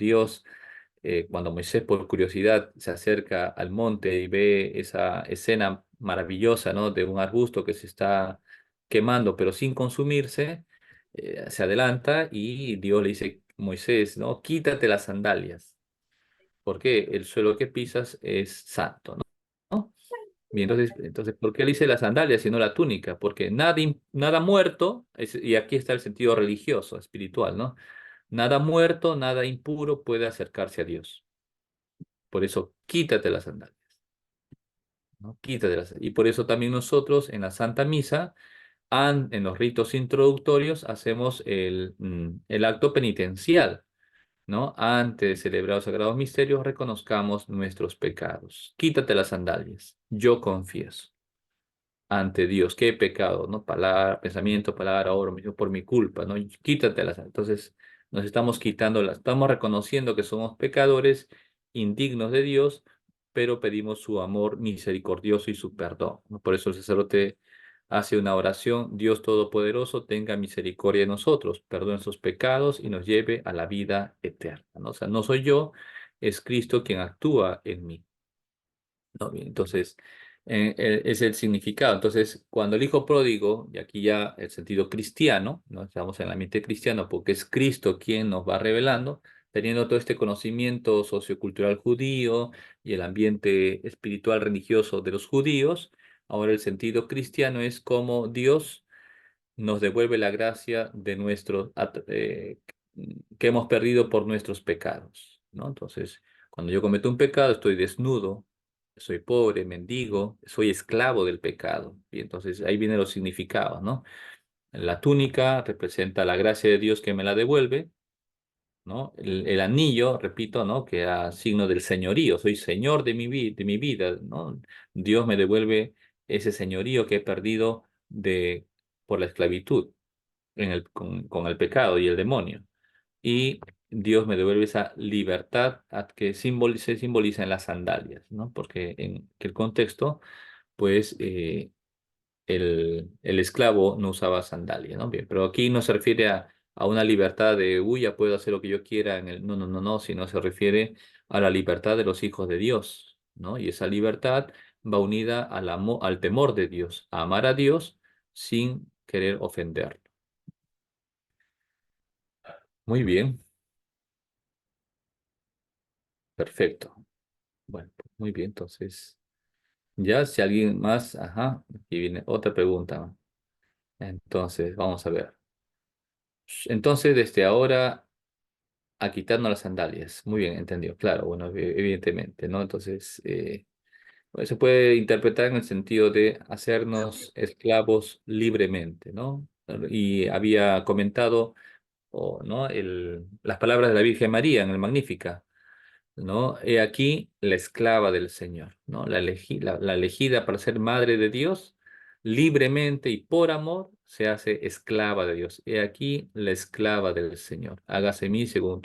Moisés por curiosidad se acerca al monte y ve esa escena maravillosa, ¿no? De un arbusto que se está quemando, pero sin consumirse, se adelanta y Dios le dice, Moisés, ¿no? Quítate las sandalias, porque el suelo que pisas es santo, ¿no? Y entonces, ¿por qué le dice las sandalias y no la túnica? Porque nada muerto, y aquí está el sentido religioso, espiritual, ¿no? Nada muerto, nada impuro puede acercarse a Dios. Por eso, quítate las sandalias, ¿no? Quítate las. Y por eso también nosotros en la Santa Misa, en los ritos introductorios, hacemos el acto penitencial, ¿no? Antes de celebrar los sagrados misterios, reconozcamos nuestros pecados. Quítate las sandalias. Yo confieso ante Dios, qué pecado, ¿no? Palabra, pensamiento, palabra, obra, por mi culpa, ¿no? Quítatelas. Entonces, nos estamos quitando, estamos reconociendo que somos pecadores, indignos de Dios, pero pedimos su amor misericordioso y su perdón, ¿no? Por eso el sacerdote hace una oración: Dios Todopoderoso, tenga misericordia de nosotros, perdone sus pecados y nos lleve a la vida eterna, ¿no? O sea, no soy yo, es Cristo quien actúa en mí. ¿No? Bien, entonces, es el significado. Entonces, cuando el hijo pródigo, y aquí ya el sentido cristiano, ¿no? Estamos en el ambiente cristiano porque es Cristo quien nos va revelando, teniendo todo este conocimiento sociocultural judío y el ambiente espiritual religioso de los judíos, ahora el sentido cristiano es como Dios nos devuelve la gracia de que hemos perdido por nuestros pecados, ¿no? Entonces, cuando yo cometo un pecado, estoy desnudo, soy pobre, mendigo, soy esclavo del pecado. Y entonces ahí vienen los significados, ¿no? La túnica representa la gracia de Dios que me la devuelve, ¿no? El anillo, repito, ¿no? Que era signo del señorío, soy señor de mi vida, ¿no? Dios me devuelve ese señorío que he perdido por la esclavitud con el pecado y el demonio. Y Dios me devuelve esa libertad que se simboliza en las sandalias, ¿no? Porque en que el contexto, pues, el esclavo no usaba sandalias, ¿no? Bien, pero aquí no se refiere a una libertad de, uy, ya puedo hacer lo que yo quiera en el... No, no, no, no, sino se refiere a la libertad de los hijos de Dios, ¿no? Y esa libertad va unida al temor de Dios, a amar a Dios sin querer ofenderlo. Muy bien, perfecto. Bueno, pues muy bien, entonces, ya si alguien más, ajá, aquí viene otra pregunta. Entonces, vamos a ver. Entonces, desde ahora a quitarnos las sandalias. Muy bien, entendido. Claro, bueno, evidentemente, ¿no? Entonces, pues, se puede interpretar en el sentido de hacernos esclavos libremente, ¿no? Y había comentado, ¿no? Las palabras de la Virgen María en el Magnífica. ¿No? He aquí la esclava del Señor, ¿no? La elegida para ser madre de Dios, libremente y por amor se hace esclava de Dios. He aquí la esclava del Señor. Hágase en mí según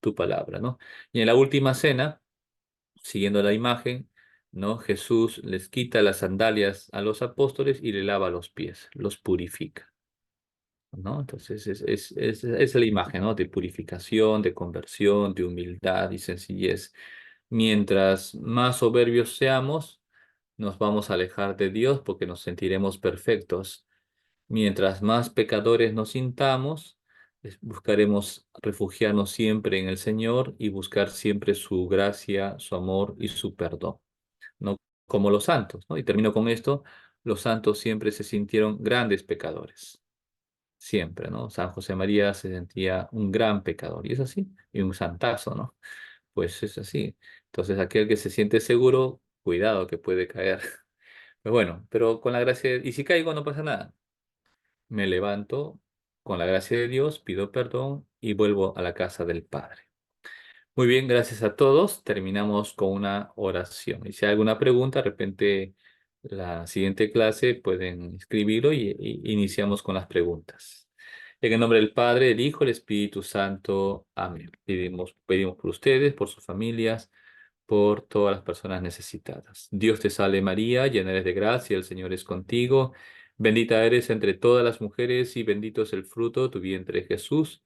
tu palabra, ¿no? Y en la última cena, siguiendo la imagen, ¿no? Jesús les quita las sandalias a los apóstoles y le lava los pies, los purifica. ¿No? Entonces es la imagen, ¿no? De purificación, de conversión, de humildad y sencillez. Mientras más soberbios seamos, nos vamos a alejar de Dios porque nos sentiremos perfectos. Mientras más pecadores nos sintamos, buscaremos refugiarnos siempre en el Señor y buscar siempre su gracia, su amor y su perdón, ¿no? Como los santos, ¿no? Y termino con esto, los santos siempre se sintieron grandes pecadores siempre, ¿no? San José María se sentía un gran pecador, y es así, y un santazo, ¿no? Pues es así. Entonces, aquel que se siente seguro, cuidado que puede caer. Pero bueno, pero con la gracia, y si caigo no pasa nada. Me levanto con la gracia de Dios, pido perdón y vuelvo a la casa del Padre. Muy bien, gracias a todos. Terminamos con una oración. Y si hay alguna pregunta, de repente la siguiente clase pueden escribirlo y iniciamos con las preguntas. En el nombre del Padre, del Hijo, del Espíritu Santo. Amén. Pedimos por ustedes, por sus familias, por todas las personas necesitadas. Dios te salve María, llena eres de gracia, el Señor es contigo. Bendita eres entre todas las mujeres y bendito es el fruto de tu vientre Jesús.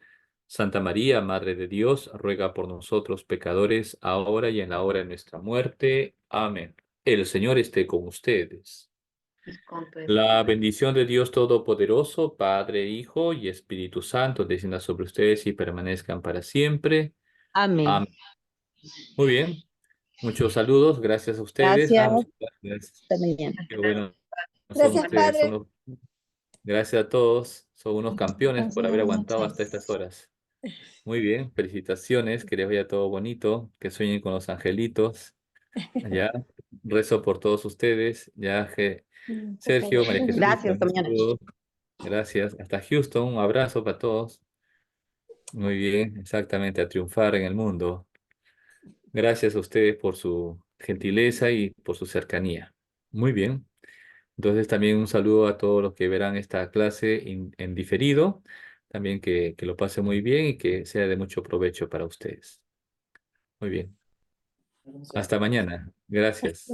Santa María, Madre de Dios, ruega por nosotros pecadores, ahora y en la hora de nuestra muerte. Amén. El Señor esté con ustedes. Y con tu La espíritu. bendición de Dios Todopoderoso, Padre, Hijo y Espíritu Santo, descienda sobre ustedes y permanezcan para siempre. Amén. Amén. Muy bien. Muchos saludos. Gracias a ustedes. Gracias. Muchas gracias. Hasta mañana. Qué bueno son Gracias, ustedes. Padre. Gracias a todos. Son unos campeones por haber Buenas aguantado hasta noches. estas horas. Muy bien, felicitaciones, que les vaya todo bonito, que sueñen con los angelitos. Ya, rezo por todos ustedes. Ya, Sergio, María Jesús, Gracias, hasta también mañana. saludos. Gracias. Hasta Houston, un abrazo para todos. Muy bien, exactamente, a triunfar en el mundo. Gracias a ustedes por su gentileza y por su cercanía. Muy bien. Entonces también un saludo a todos los que verán esta clase en diferido. También que lo pasen muy bien y que sea de mucho provecho para ustedes. Muy bien. Hasta mañana. Gracias.